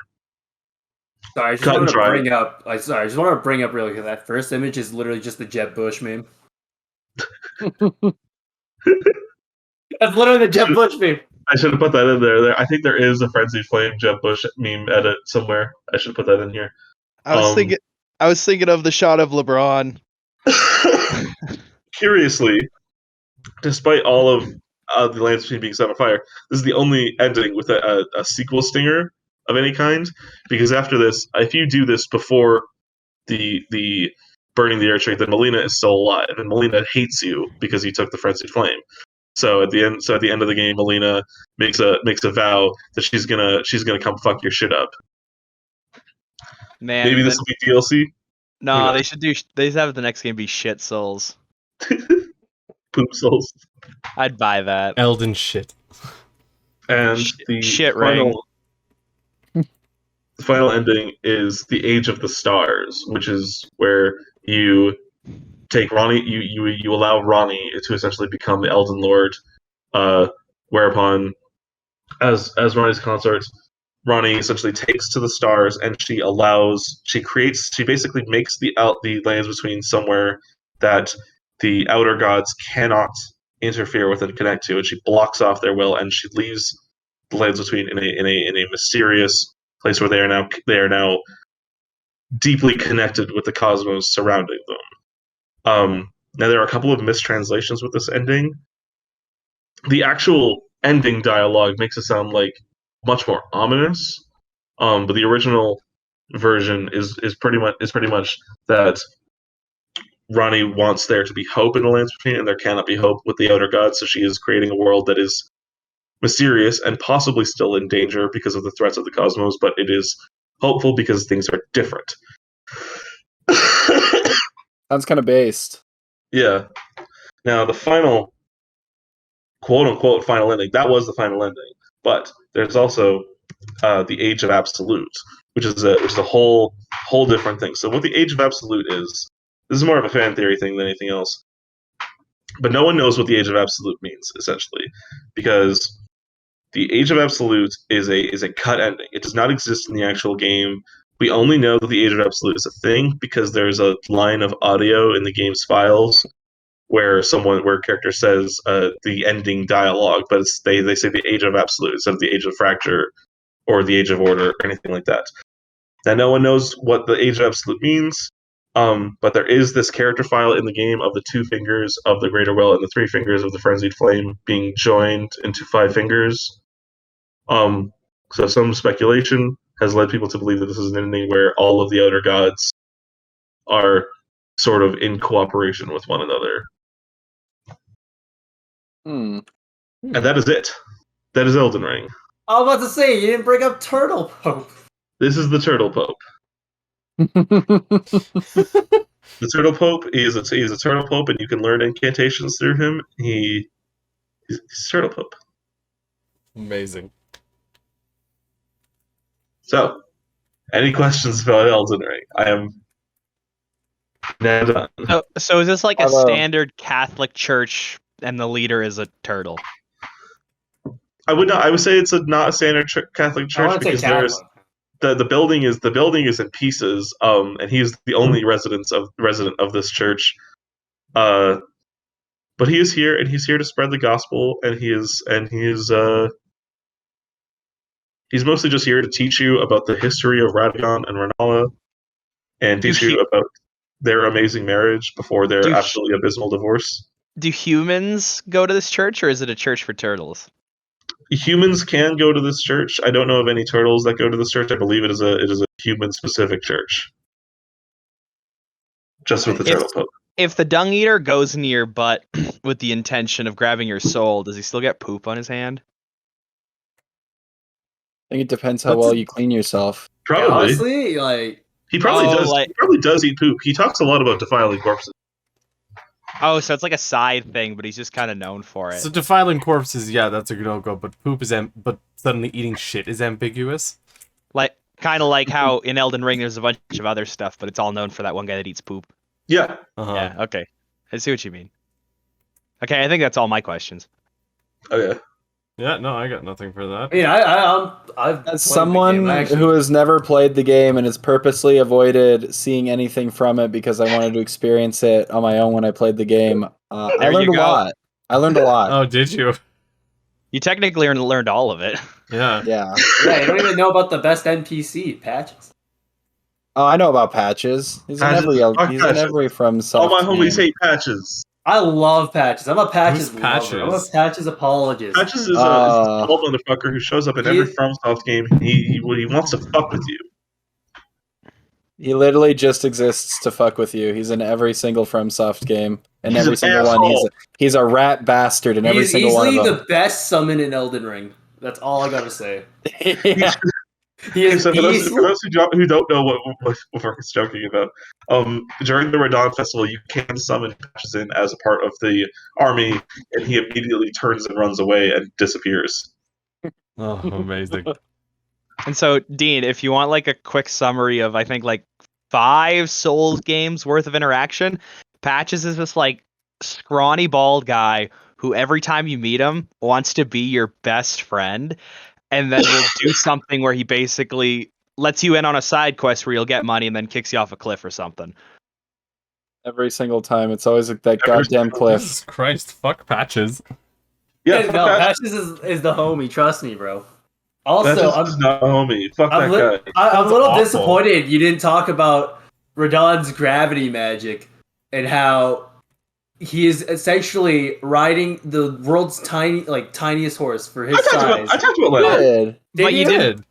Sorry, I just wanted to bring up really quick. That first image is literally just the Jeb Bush meme. That's literally the Jeb Bush meme. I should have put that in there. I think there is a Frenzied Flame Jeb Bush meme edit somewhere. I should put that in here. I was thinking of the shot of LeBron. Curiously, despite all of the Lands Between being set on fire, this is the only ending with a sequel stinger of any kind. Because after this, if you do this before the burning the Erdtree, then Melina is still alive, and Melina hates you because you took the Frenzied Flame. So at the end of the game, Melina makes a vow that she's gonna come fuck your shit up. Man, maybe this will be DLC. No, they should have the next game be Shit Souls. Poop Souls. I'd buy that. Elden shit. And the shit ring. The final ending is the Age of the Stars, which is where you take Ronnie, you allow Ronnie to essentially become the Elden Lord, whereupon, as Ronnie's consort, Ronnie essentially takes to the stars and she basically makes the Lands Between somewhere that the outer gods cannot interfere with and connect to, and she blocks off their will, and she leaves the Lands Between in a mysterious place where they are now deeply connected with the cosmos surrounding them. Now there are a couple of mistranslations with this ending. The actual ending dialogue makes it sound like much more ominous, but the original version is pretty much that Ronnie wants there to be hope in the Lands Between, and there cannot be hope with the outer gods, so she is creating a world that is mysterious and possibly still in danger because of the threats of the cosmos, but it is hopeful because things are different. Sounds kind of based. Yeah. Now, the final, quote-unquote, final ending, that was the final ending, but there's also the Age of Absolute, which is a whole different thing. So what the Age of Absolute is, this is more of a fan theory thing than anything else, but no one knows what the Age of Absolute means, essentially, because the Age of Absolute is a cut ending. It does not exist in the actual game. We only know that the Age of Absolute is a thing because there's a line of audio in the game's files where a character says the ending dialogue, but they say the Age of Absolute instead of the Age of Fracture or the Age of Order or anything like that. Now, no one knows what the Age of Absolute means, but there is this character file in the game of the 2 fingers of the Greater Will and the 3 fingers of the Frenzied Flame being joined into 5 fingers. So some speculation has led people to believe that this is an ending where all of the outer gods are sort of in cooperation with one another. And that is it. That is Elden Ring. I was about to say, you didn't bring up Turtle Pope. This is the Turtle Pope. The Turtle Pope is a Turtle Pope, and you can learn incantations through him. He's Turtle Pope. Amazing. So, any questions about Elden Ring? I am now done. So is this like a standard Catholic church, and the leader is a turtle? I would not. I would say it's not a standard Catholic church because there's the building is in pieces. And he's the only resident of this church. But he is here, and he's here to spread the gospel, and he's mostly just here to teach you about the history of Radagon and Renala, and teach you about their amazing marriage before their absolutely abysmal divorce. Do humans go to this church, or is it a church for turtles? Humans can go to this church. I don't know of any turtles that go to this church. I believe it is a human-specific church. Just with the Turtle Pope. If the Dung Eater goes into your butt with the intention of grabbing your soul, does he still get poop on his hand? I think it depends how well you clean yourself. Probably. Yeah, honestly, like he probably does. He probably does eat poop. He talks a lot about defiling corpses. Oh, so it's like a side thing, but he's just kind of known for it. So defiling corpses, yeah, that's a no-go, but poop is but suddenly eating shit is ambiguous. Like kind of like how in Elden Ring there's a bunch of other stuff, but it's all known for that one guy that eats poop. Yeah. Yeah. Okay. I see what you mean. Okay, I think that's all my questions. Okay. Yeah, no, I got nothing for that. I've as someone who has never played the game and has purposely avoided seeing anything from it because I wanted to experience it on my own when I played the game, I learned a lot. Oh, did you? You technically learned all of it. Yeah. Yeah. Yeah, you don't even know about the best NPC, Patches. Oh, I know about Patches. He's in every FromSoftware. All my homies hate Patches. I love Patches. I'm a Patches Who's lover. Patches? I'm a Patches apologist. Patches is a old motherfucker who shows up in every FromSoft game. He wants to fuck with you. He literally just exists to fuck with you. He's in every single FromSoft game. And He's every an single asshole. one, he's a rat bastard in every single one of them. He's easily the best summon in Elden Ring. That's all I gotta say. Yeah. So for those who don't know what Mark is joking about, during the Radon Festival, you can summon Patches in as a part of the army, and he immediately turns and runs away and disappears. Oh, amazing. And so, Dean, if you want like a quick summary of, I think, like 5 Souls games worth of interaction, Patches is this like scrawny bald guy who every time you meet him wants to be your best friend, and then will do something where he basically lets you in on a side quest where you'll get money and then kicks you off a cliff or something. Every single time. It's always like that goddamn cliff. Jesus Christ, fuck Patches. Yeah, no, Patches is the homie. Trust me, bro. Also, Patches is not a homie. Fuck that guy. I'm a little awful. disappointed you didn't talk about Radon's gravity magic and how he is essentially riding the world's tiniest horse for his size. I talked about that. But you didn't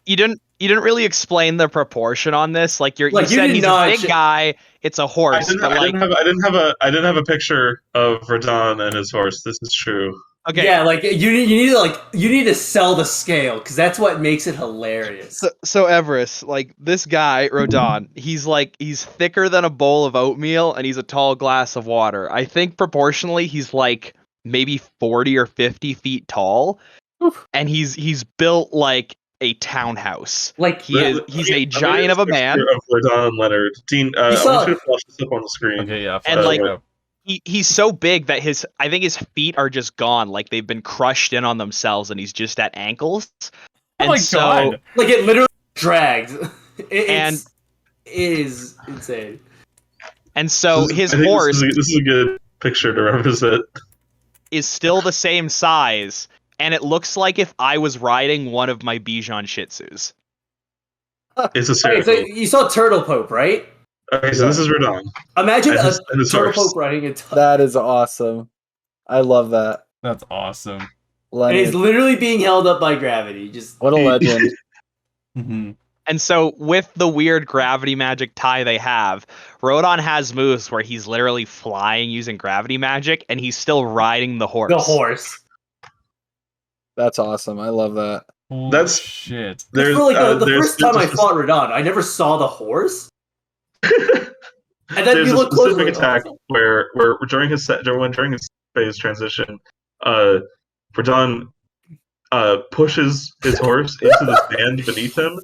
really explain the proportion on this. Like you said, he's a big guy. It's a horse. I didn't have a picture of Radon and his horse. This is true. Okay. Yeah, like you need to sell the scale because that's what makes it hilarious. So Everest, like this guy Rodon, he's thicker than a bowl of oatmeal and he's a tall glass of water. I think proportionally he's like maybe 40 or 50 feet tall. Oof. And he's built like a townhouse. Like he's a giant of a man. Of Radon Leonard. Dean, I want you to flash this up on the screen. Okay, yeah. And like. He's so big that I think his feet are just gone, like they've been crushed in on themselves, and he's just at ankles. Oh my god! Like it literally dragged. It is insane. And so his horse. This is a good picture to represent. Is still the same size, and it looks like if I was riding one of my Bichon Shih Tzus. It's Okay, hysterical. so you saw Turtle Pope, right? Okay, so this is Radon. Imagine And his Turtle horse. Pope riding a That is awesome. I love that. That's awesome. and Leonard. he's literally being held up by gravity. Just What a legend. And so with the weird gravity magic tie they have, Rodon has moves where he's literally flying using gravity magic, and he's still riding the horse. the horse. That's awesome. I love that. That's shit. There's For like the there's- first time I there's a- fought Radon, I never saw the horse. And then There's you a look specific closer. attack where during his phase transition, Radon pushes his horse into the sand beneath him,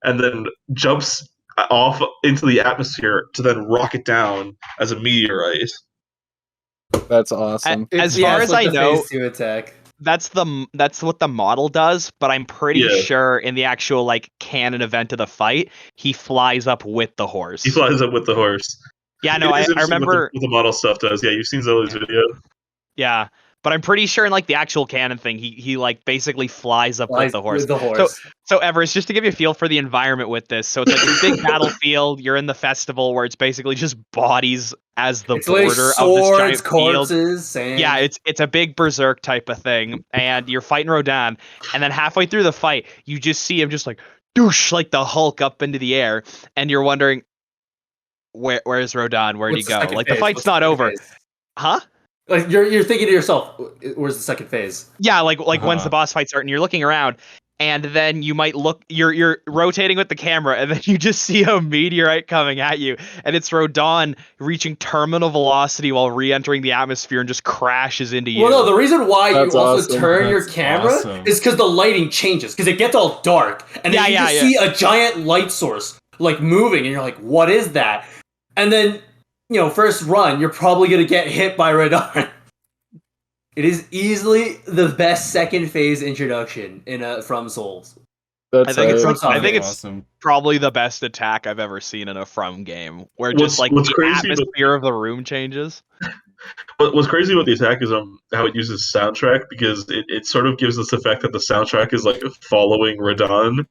and then jumps off into the atmosphere to then rocket down as a meteorite. That's awesome. As far as I know, phase 2 attack. that's what the model does, but I'm pretty Yeah. sure in the actual like canon event of the fight, he flies up with the horse. He flies up with the horse. Yeah, no, It I is interesting remember. what the model stuff does. Yeah, you've seen Zoe's video. Yeah, but I'm pretty sure in like the actual canon thing, he like basically flies up with the horse. With the horse. So Everest, just to give you a feel for the environment with this, so it's like this big battlefield. You're in the festival where it's basically just bodies as the It's like border of swords, this giant field. corpses, sand. Yeah, it's a big berserk type of thing, and you're fighting Rodon, and then halfway through the fight, you just see him just like douche like the Hulk up into the air, and you're wondering where's Rodon? Where'd What's he the go? second Like phase? the fight's What's the not second over, phase? huh? Like you're thinking to yourself, where's the second phase? Yeah, like when's the boss fight start? And you're looking around, and then you might look. You're rotating with the camera, and then you just see a meteorite coming at you, and it's Rodon reaching terminal velocity while re-entering the atmosphere and just crashes into you. Well, no, the reason why That's you also awesome. turn your That's camera awesome. is because the lighting changes, because it gets all dark, and then you just see a giant light source like moving, and you're like, what is that? And then, first run, you're probably gonna get hit by Radon. It is easily the best second phase introduction in From Souls. That's I think Awesome. it's probably the best attack I've ever seen in a From game, where What's- just like what's the crazy about- atmosphere of the room changes. What's crazy about the attack is how it uses soundtrack, because it sort of gives this effect that the soundtrack is like following Radon.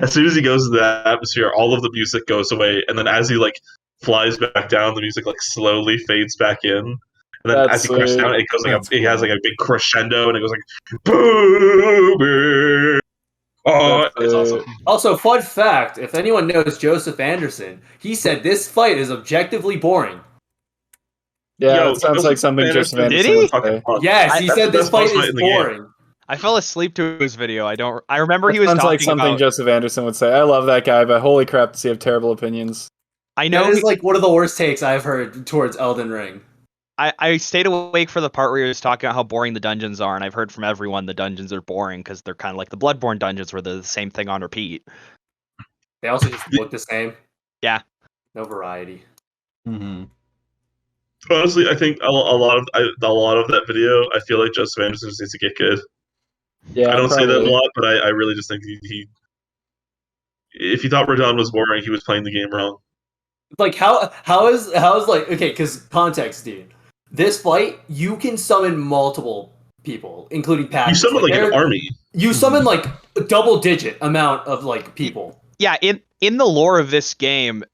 As soon as he goes into that atmosphere, all of the music goes away, and then as he like flies back down, the music like slowly fades back in. And then That's as he crashes sweet. down, it goes like That's it has cool. like a big crescendo, and it goes like boom. Oh, That's it's awesome. Also, fun fact, if anyone knows Joseph Anderson, he said this fight is objectively boring. Yeah, Yo, it sounds like something Joseph Did Anderson he? would Fucking say. fun. Yes, he That's said the this best boss fight fight is in the game. boring. I fell asleep to his video. I remember he That was sounds talking like something about. Joseph Anderson would say. I love that guy, but holy crap, does he have terrible opinions? I know That is like one of the worst takes I've heard towards Elden Ring. I stayed awake for the part where he was talking about how boring the dungeons are, and I've heard from everyone the dungeons are boring because they're kind of like the Bloodborne dungeons where they're the same thing on repeat. They also just look the same. Yeah. No variety. Mm-hmm. Honestly, I think a lot of that video, I feel like Joseph Anderson just needs to get good. Yeah, I don't say that a probably. lot, but I really just think he if he thought Radon was boring, he was playing the game wrong. Like how is like, okay, because context, dude. This fight, you can summon multiple people, including You passives. summon like an army. You summon like a double-digit amount of like people. Yeah, in the lore of this game,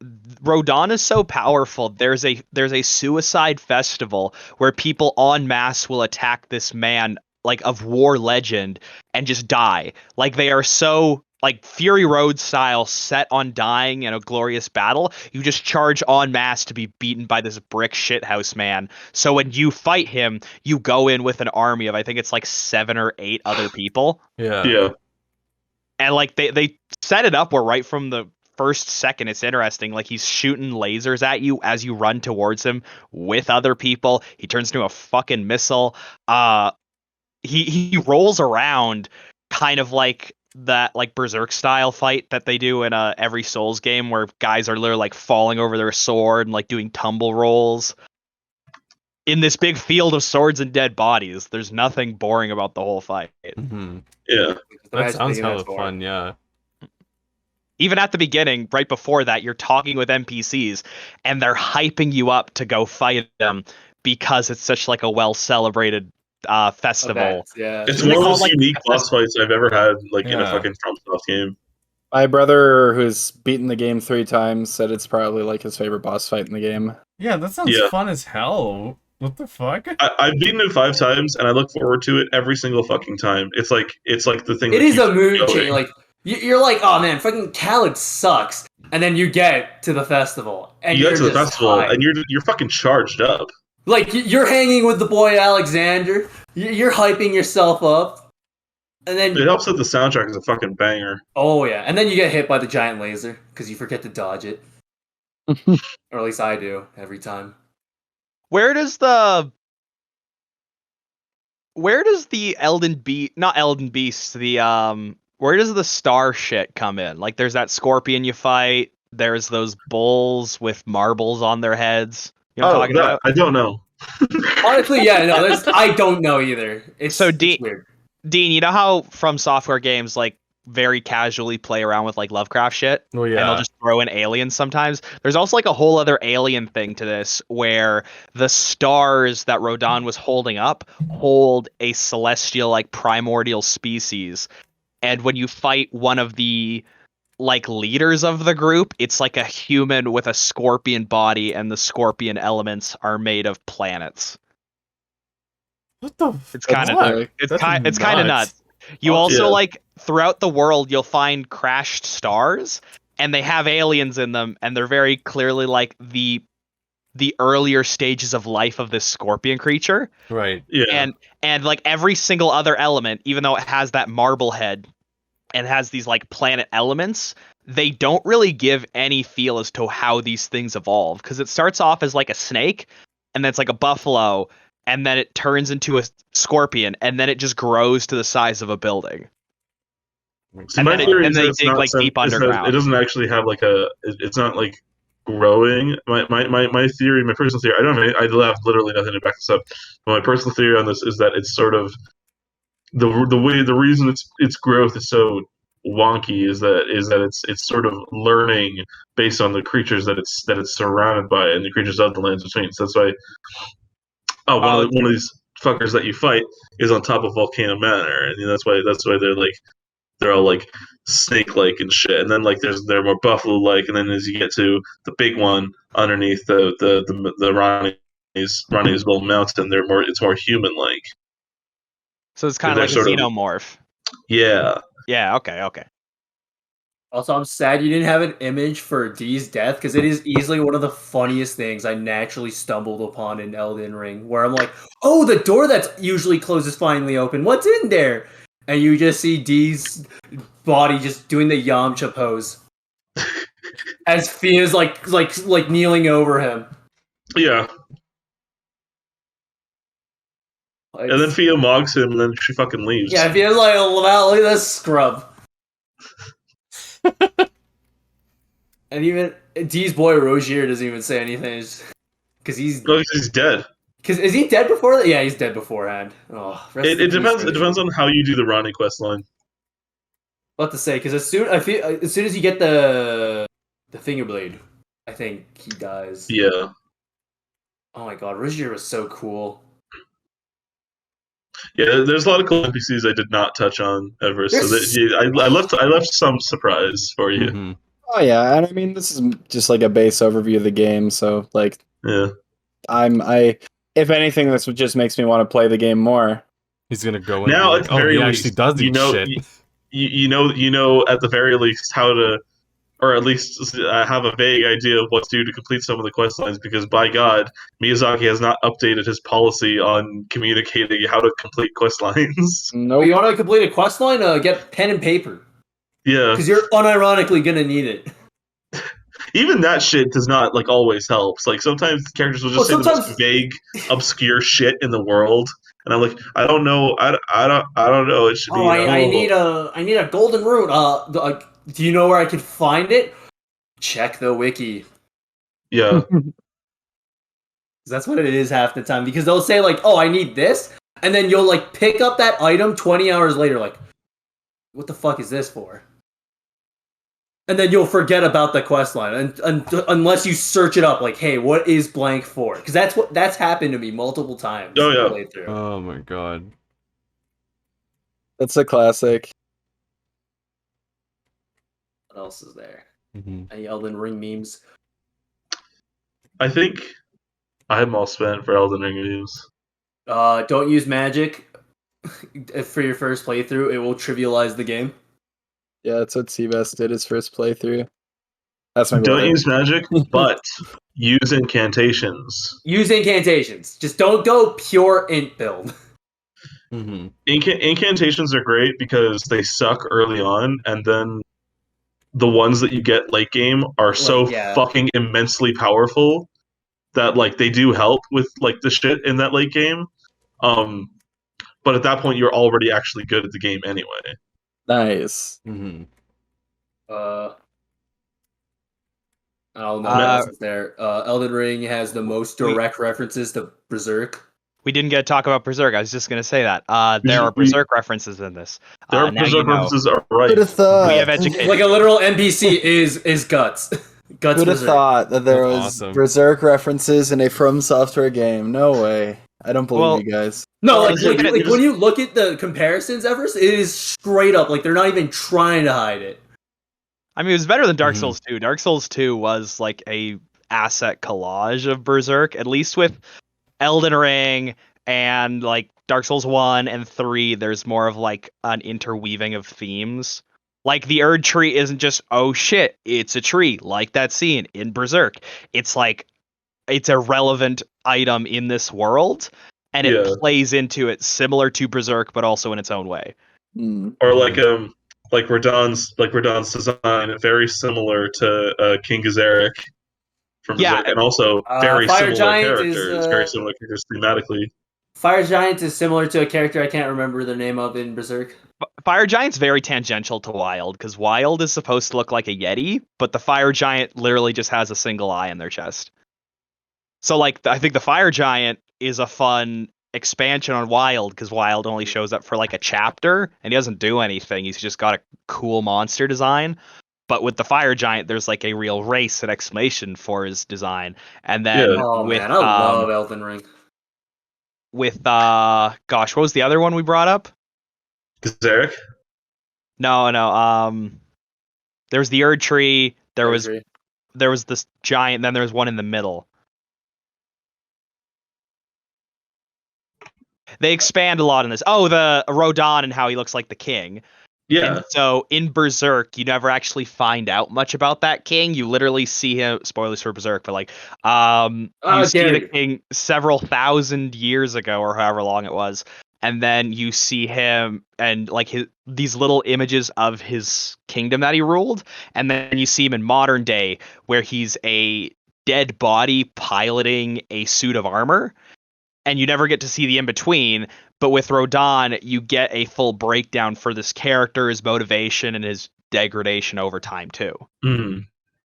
Rodon is so powerful. There's a suicide festival where people en masse will attack this man like of war legend and just die. Like they are so like Fury Road style set on dying in a glorious battle. You just charge en masse to be beaten by this brick shithouse man. So when you fight him, you go in with an army of I think it's like 7 or 8 other people. Yeah. And like they set it up where right from the first second it's interesting. Like he's shooting lasers at you as you run towards him with other people. He turns into a fucking missile. He rolls around kind of like that like Berserk style fight that they do in every Souls game where guys are literally like falling over their sword and like doing tumble rolls. In this big field of swords and dead bodies, there's nothing boring about the whole fight. Mm-hmm. Yeah. That sounds hella fun, yeah. Even at the beginning, right before that, you're talking with NPCs and they're hyping you up to go fight them because it's such like a well celebrated festival. Events, yeah. It's one of the most unique boss fights I've ever had, in a fucking FromSoft game. My brother, who's beaten the game 3 times, said it's probably like his favorite boss fight in the game. Yeah, that sounds fun as hell. What the fuck? I've beaten it 5 times, and I look forward to it every single fucking time. It's like the thing. It is a mood change. Like you're like, oh man, fucking Caelid sucks, and then you get to the festival, and you you're get to the just festival, high. and you're fucking charged up. Like you're hanging with the boy Alexander. You're hyping yourself up, and then It helps that the soundtrack is a fucking banger. oh yeah, and then you get hit by the giant laser because you forget to dodge it, or at least I do every time. Where does the not Elden Beast, where does the star shit come in? Like there's that scorpion you fight, there's those bulls with marbles on their heads. You know what I'm talking about? I don't know. Honestly, yeah, no, I don't know either. It's weird. Dean, you know how FromSoftware games like very casually play around with like Lovecraft shit? Oh yeah. And they'll just throw in aliens sometimes. There's also like a whole other alien thing to this where the stars that Rodan was holding up hold a celestial like primordial species. And when you fight one of the like leaders of the group, it's like a human with a scorpion body, and the scorpion elements are made of planets. What the? It's kind of it's kind of nuts. You also like throughout the world you'll find crashed stars, and they have aliens in them, and they're very clearly like the earlier stages of life of this scorpion creature. Right. Yeah. And like every single other element, even though it has that marble head and has these like planet elements, they don't really give any feel as to how these things evolve, because it starts off as like a snake, and then it's like a buffalo, and then it turns into a scorpion, and then it just grows to the size of a building. So and my then, theory and is they it's dig not like deep underground. It doesn't actually have like it's not like growing. My theory, my personal theory, I have literally nothing to back this up. But my personal theory on this is that it's sort of the reason its growth is so wonky is that it's sort of learning based on the creatures that it's surrounded by and the creatures of the lands between. So that's why one of these fuckers that you fight is on top of Volcano Manor, and that's why they're all like snake-like and shit. And then like they're more buffalo-like, and then as you get to the big one underneath the Ronnie's little mountain, it's more human-like. So it's kind of like a xenomorph. Yeah. Yeah. Okay. Also, I'm sad you didn't have an image for Dee's death, because it is easily one of the funniest things I naturally stumbled upon in Elden Ring, where I'm like, oh, the door that's usually closed is finally open. What's in there? And you just see Dee's body just doing the Yamcha pose. As Fia's like kneeling over him. Yeah. And then Fia mogs him, and then she fucking leaves. Yeah, Fia's like, oh, wow, look at this scrub. And even Dee's boy Rogier doesn't even say anything, because he's dead. Because is he dead before that? Yeah, he's dead beforehand. Oh, it depends. It depends on how you do the Ronnie quest line. What to say? Because as soon as you get the Fingerblade, I think he dies. Yeah. Oh my god, Rogier was so cool. Yeah, there's a lot of cool NPCs I did not touch on ever, so I left some surprise for you. Mm-hmm. Oh yeah, and I mean this is just like a base overview of the game, so like yeah, if anything, this just makes me want to play the game more. He's gonna go in now. Like, at the very least, actually does these shit. You know at the very least how to, or at least have a vague idea of what to do to complete some of the quest lines, because by God, Miyazaki has not updated his policy on communicating how to complete quest lines. Nope. You want to complete a quest line? Get pen and paper. Yeah. Because you're unironically gonna need it. Even that shit does not like always helps. Like sometimes characters will just say the most vague, obscure shit in the world, and I'm like, I don't know. I don't know. It should be. I need a golden rune. Do you know where I can find it? Check the wiki. Yeah. That's what it is half the time, because they'll say like, oh, I need this, and then you'll like pick up that item 20 hours later, like, what the fuck is this for? And then you'll forget about the quest line unless you search it up. Like, hey, what is blank for? Because that's happened to me multiple times. Oh yeah. Playthrough. Oh my god. That's a classic. What else is there? Mm-hmm. Any Elden Ring memes? I think I'm all spent for Elden Ring memes. Don't use magic for your first playthrough. It will trivialize the game. Yeah, that's what Seabass did his first playthrough. That's my Don't brother. use magic, but use incantations. Use incantations. Just don't go pure int build. Mm-hmm. Incantations are great because they suck early on, and then the ones that you get late game are so fucking immensely powerful that like they do help with like the shit in that late game. But at that point, you're already actually good at the game anyway. Nice. Mm-hmm. I don't know what else is there. Elden Ring has the most direct references to Berserk. We didn't get to talk about Berserk. I was just going to say that. There are Berserk references in this. There are Berserk references, are right. Who'd have thought? We have educated. Like a literal NPC is Guts. Guts Who'd have thought that there was Berserk references in a FromSoftware game? No way. I don't believe you guys. No, like when you look at the comparisons, Everest, it is straight up. Like they're not even trying to hide it. I mean, it was better than Dark Souls 2. Dark Souls 2 was like a asset collage of Berserk, at least with Elden Ring and like Dark Souls 1 and 3. There's more of like an interweaving of themes. Like the Erdtree isn't just, oh shit, it's a tree, like that scene in Berserk. It's like, it's a relevant item in this world, and it plays into it similar to Berserk, but also in its own way. Or like Radahn's design, very similar to King Gazeric from Berserk, and also very Fire similar Giant characters, very similar characters thematically. Fire Giant is similar to a character I can't remember the name of in Berserk. Fire Giant's very tangential to Wild, because Wild is supposed to look like a Yeti, but the Fire Giant literally just has a single eye in their chest. So, like, I think the Fire Giant is a fun expansion on Wild, because Wild only shows up for, like, a chapter, and he doesn't do anything. He's just got a cool monster design. But with the Fire Giant, there's, like, a real race and exclamation for his design. And then man, I love Elden Ring. With, gosh, what was the other one we brought up? Gazeric? No. There was the Erdtree. There was this giant. Then there was one in the middle. They expand a lot in this. Oh, the Rodan and how he looks like the king. Yeah. And so in Berserk, you never actually find out much about that king. You literally see him. Spoilers for Berserk, but like, you see the king several thousand years ago, or however long it was, and then you see him and like these little images of his kingdom that he ruled, and then you see him in modern day, where he's a dead body piloting a suit of armor. And you never get to see the in-between, but with Rodan, you get a full breakdown for this character, his motivation, and his degradation over time, too. Mm-hmm.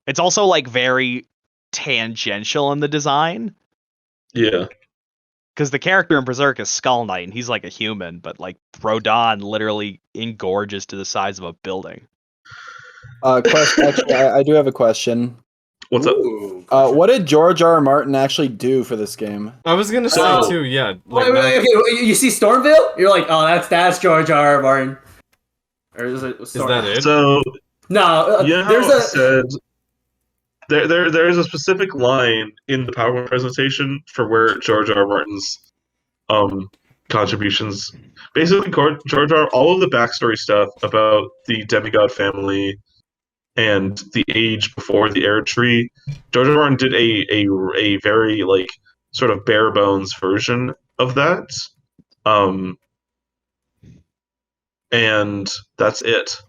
It's also, like, very tangential in the design. Yeah. Because the character in Berserk is Skull Knight, and he's like a human, but, like, Rodan literally engorges to the size of a building. Actually, I do have a question. What's up? What did George R. R. Martin actually do for this game? I was gonna say too, yeah. Like, wait, you see Stormveil? You're like, oh, that's George R. R. Martin. Or is that it? So no, there's a specific line in the PowerPoint presentation for where George R. R. Martin's contributions. Basically, George R. all of the backstory stuff about the demigod family and the age before the Erdtree, George R. Martin did a very like sort of bare bones version of that, and that's it.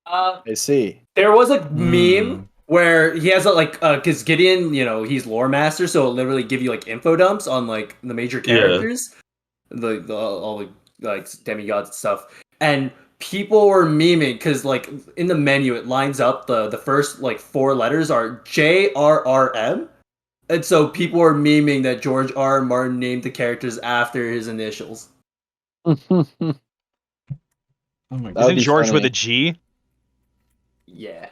I see. There was a meme where he has because Gideon, he's lore master, so it'll literally give you like info dumps on like the major characters, all the like demigods and stuff, and people were memeing because like in the menu it lines up the first like 4 letters are JRRM, and so people were memeing that George R. R. Martin named the characters after his initials. Isn't George with a G? Yeah.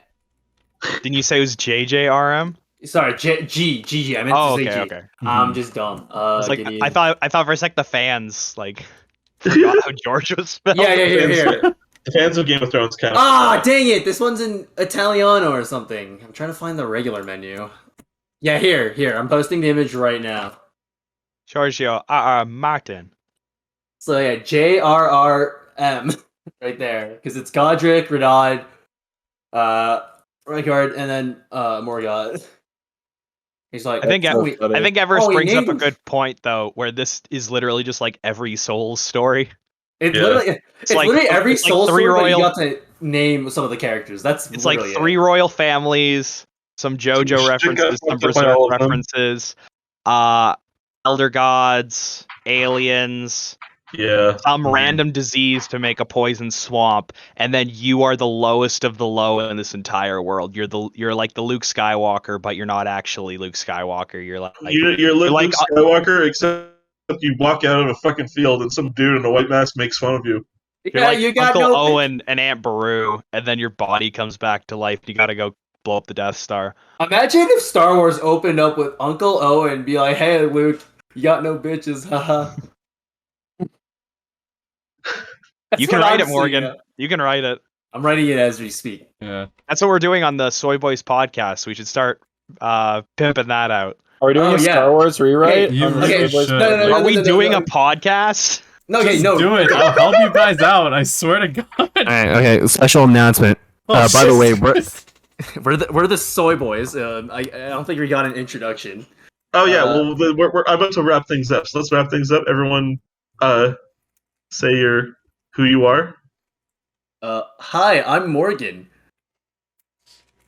Didn't you say it was JJRM? Sorry, G. I meant to say G. Okay. I'm just dumb. I thought for a sec the fans forgot how George was spelled. Yeah. Here. The fans of Game of Thrones count. Dang it! This one's in Italiano or something. I'm trying to find the regular menu. Yeah, here. I'm posting the image right now. Giorgio Martin. So yeah, JRRM right there, because it's Godric, Radad, Rykard, and then Morgoth. He's like, I think Everest brings up a good point though, where this is literally just like every Souls story. It's literally every Souls story, but you got to name some of the characters. It's like three royal families, some JoJo references, some Berserk references, elder gods, aliens, some random disease to make a poison swamp, and then you are the lowest of the low in this entire world. You're like the Luke Skywalker, but you're not actually Luke Skywalker. You're Luke Skywalker, except you walk out of a fucking field and some dude in a white mask makes fun of you. You're like you got Uncle Owen and Aunt Beru, and then your body comes back to life. You gotta go blow up the Death Star. Imagine if Star Wars opened up with Uncle Owen and be like, "Hey, Luke, you got no bitches, haha." You can write it, Morgan. You can write it. I'm writing it as we speak. Yeah, that's what we're doing on the Soibois podcast. We should start pimping that out. Are we doing a Star Wars rewrite? No, Are we doing a podcast? No, do it. I'll help you guys out. I swear to God. All right, okay. Special announcement. By the way, we're the Soibois. I don't think we got an introduction. Oh yeah, we're about to wrap things up. So let's wrap things up. Everyone, say who you are. Hi, I'm Morgan.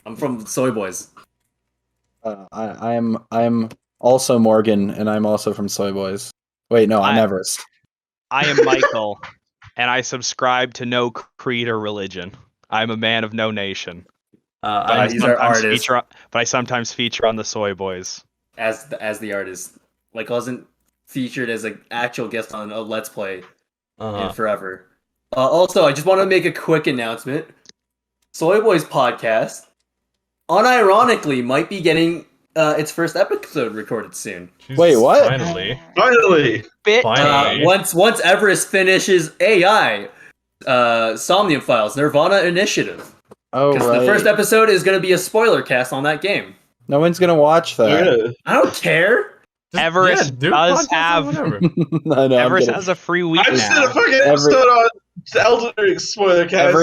I'm from the Soibois. I'm also Morgan, and I'm also from Soibois. Wait, no, I'm Everest. I am Michael, and I subscribe to no creed or religion. I'm a man of no nation. But I sometimes feature on the Soibois as the artist. Like, wasn't featured as an actual guest on a Let's Play in forever. Also, I just want to make a quick announcement. Soibois podcast, unironically, might be getting its first episode recorded soon. Jesus, wait, what? Finally. Once Everest finishes AI, Somnium Files, Nirvana Initiative. Oh, right. The first episode is going to be a spoiler cast on that game. No one's going to watch that. I don't care. Everest does have. Everest has a free week. I just did a fucking episode on Elden Ring spoiler cast.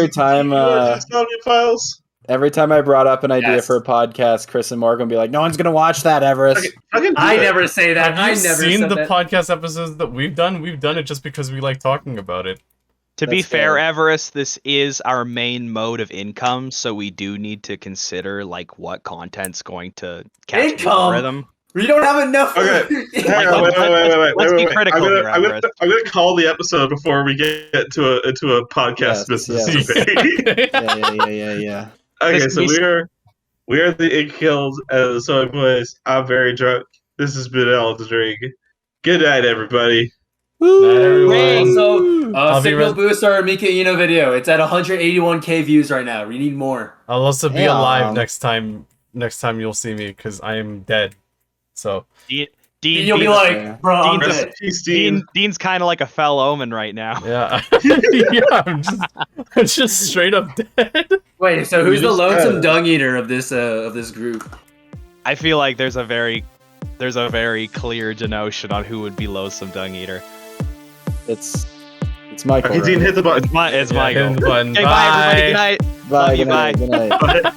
Every time I brought up an idea for a podcast, Chris and Morgan would be like, "No one's gonna watch that, Everest." I never say that. Have you seen the podcast episodes that we've done? We've done it just because we like talking about it. To be fair, Everest, this is our main mode of income, so we do need to consider like what content's going to catch the algorithm. We don't have enough. Okay. Wait. Let's be critical here, I'm gonna call the episode before we get into a podcast business. Yeah. Okay, so we are the InkGuild as the Soibois. I'm very drunk. This has been Elden Ring. Good night, everybody. Also, signal boost our Mika Ino video. It's at 181k views right now. We need more. I'll also be alive next time. Next time you'll see me because I am dead. So Dean, you'll be like, bro, Dean's kind of like a fell omen right now. Yeah, yeah, I'm just straight up dead. Wait, so who's the lonesome dung eater of this group? I feel like there's a very clear denotion on who would be lonesome dung eater. It's Michael. Dean, hit the button. It's Michael. Hit the button. Okay, bye everybody. Good night. Bye. Good night.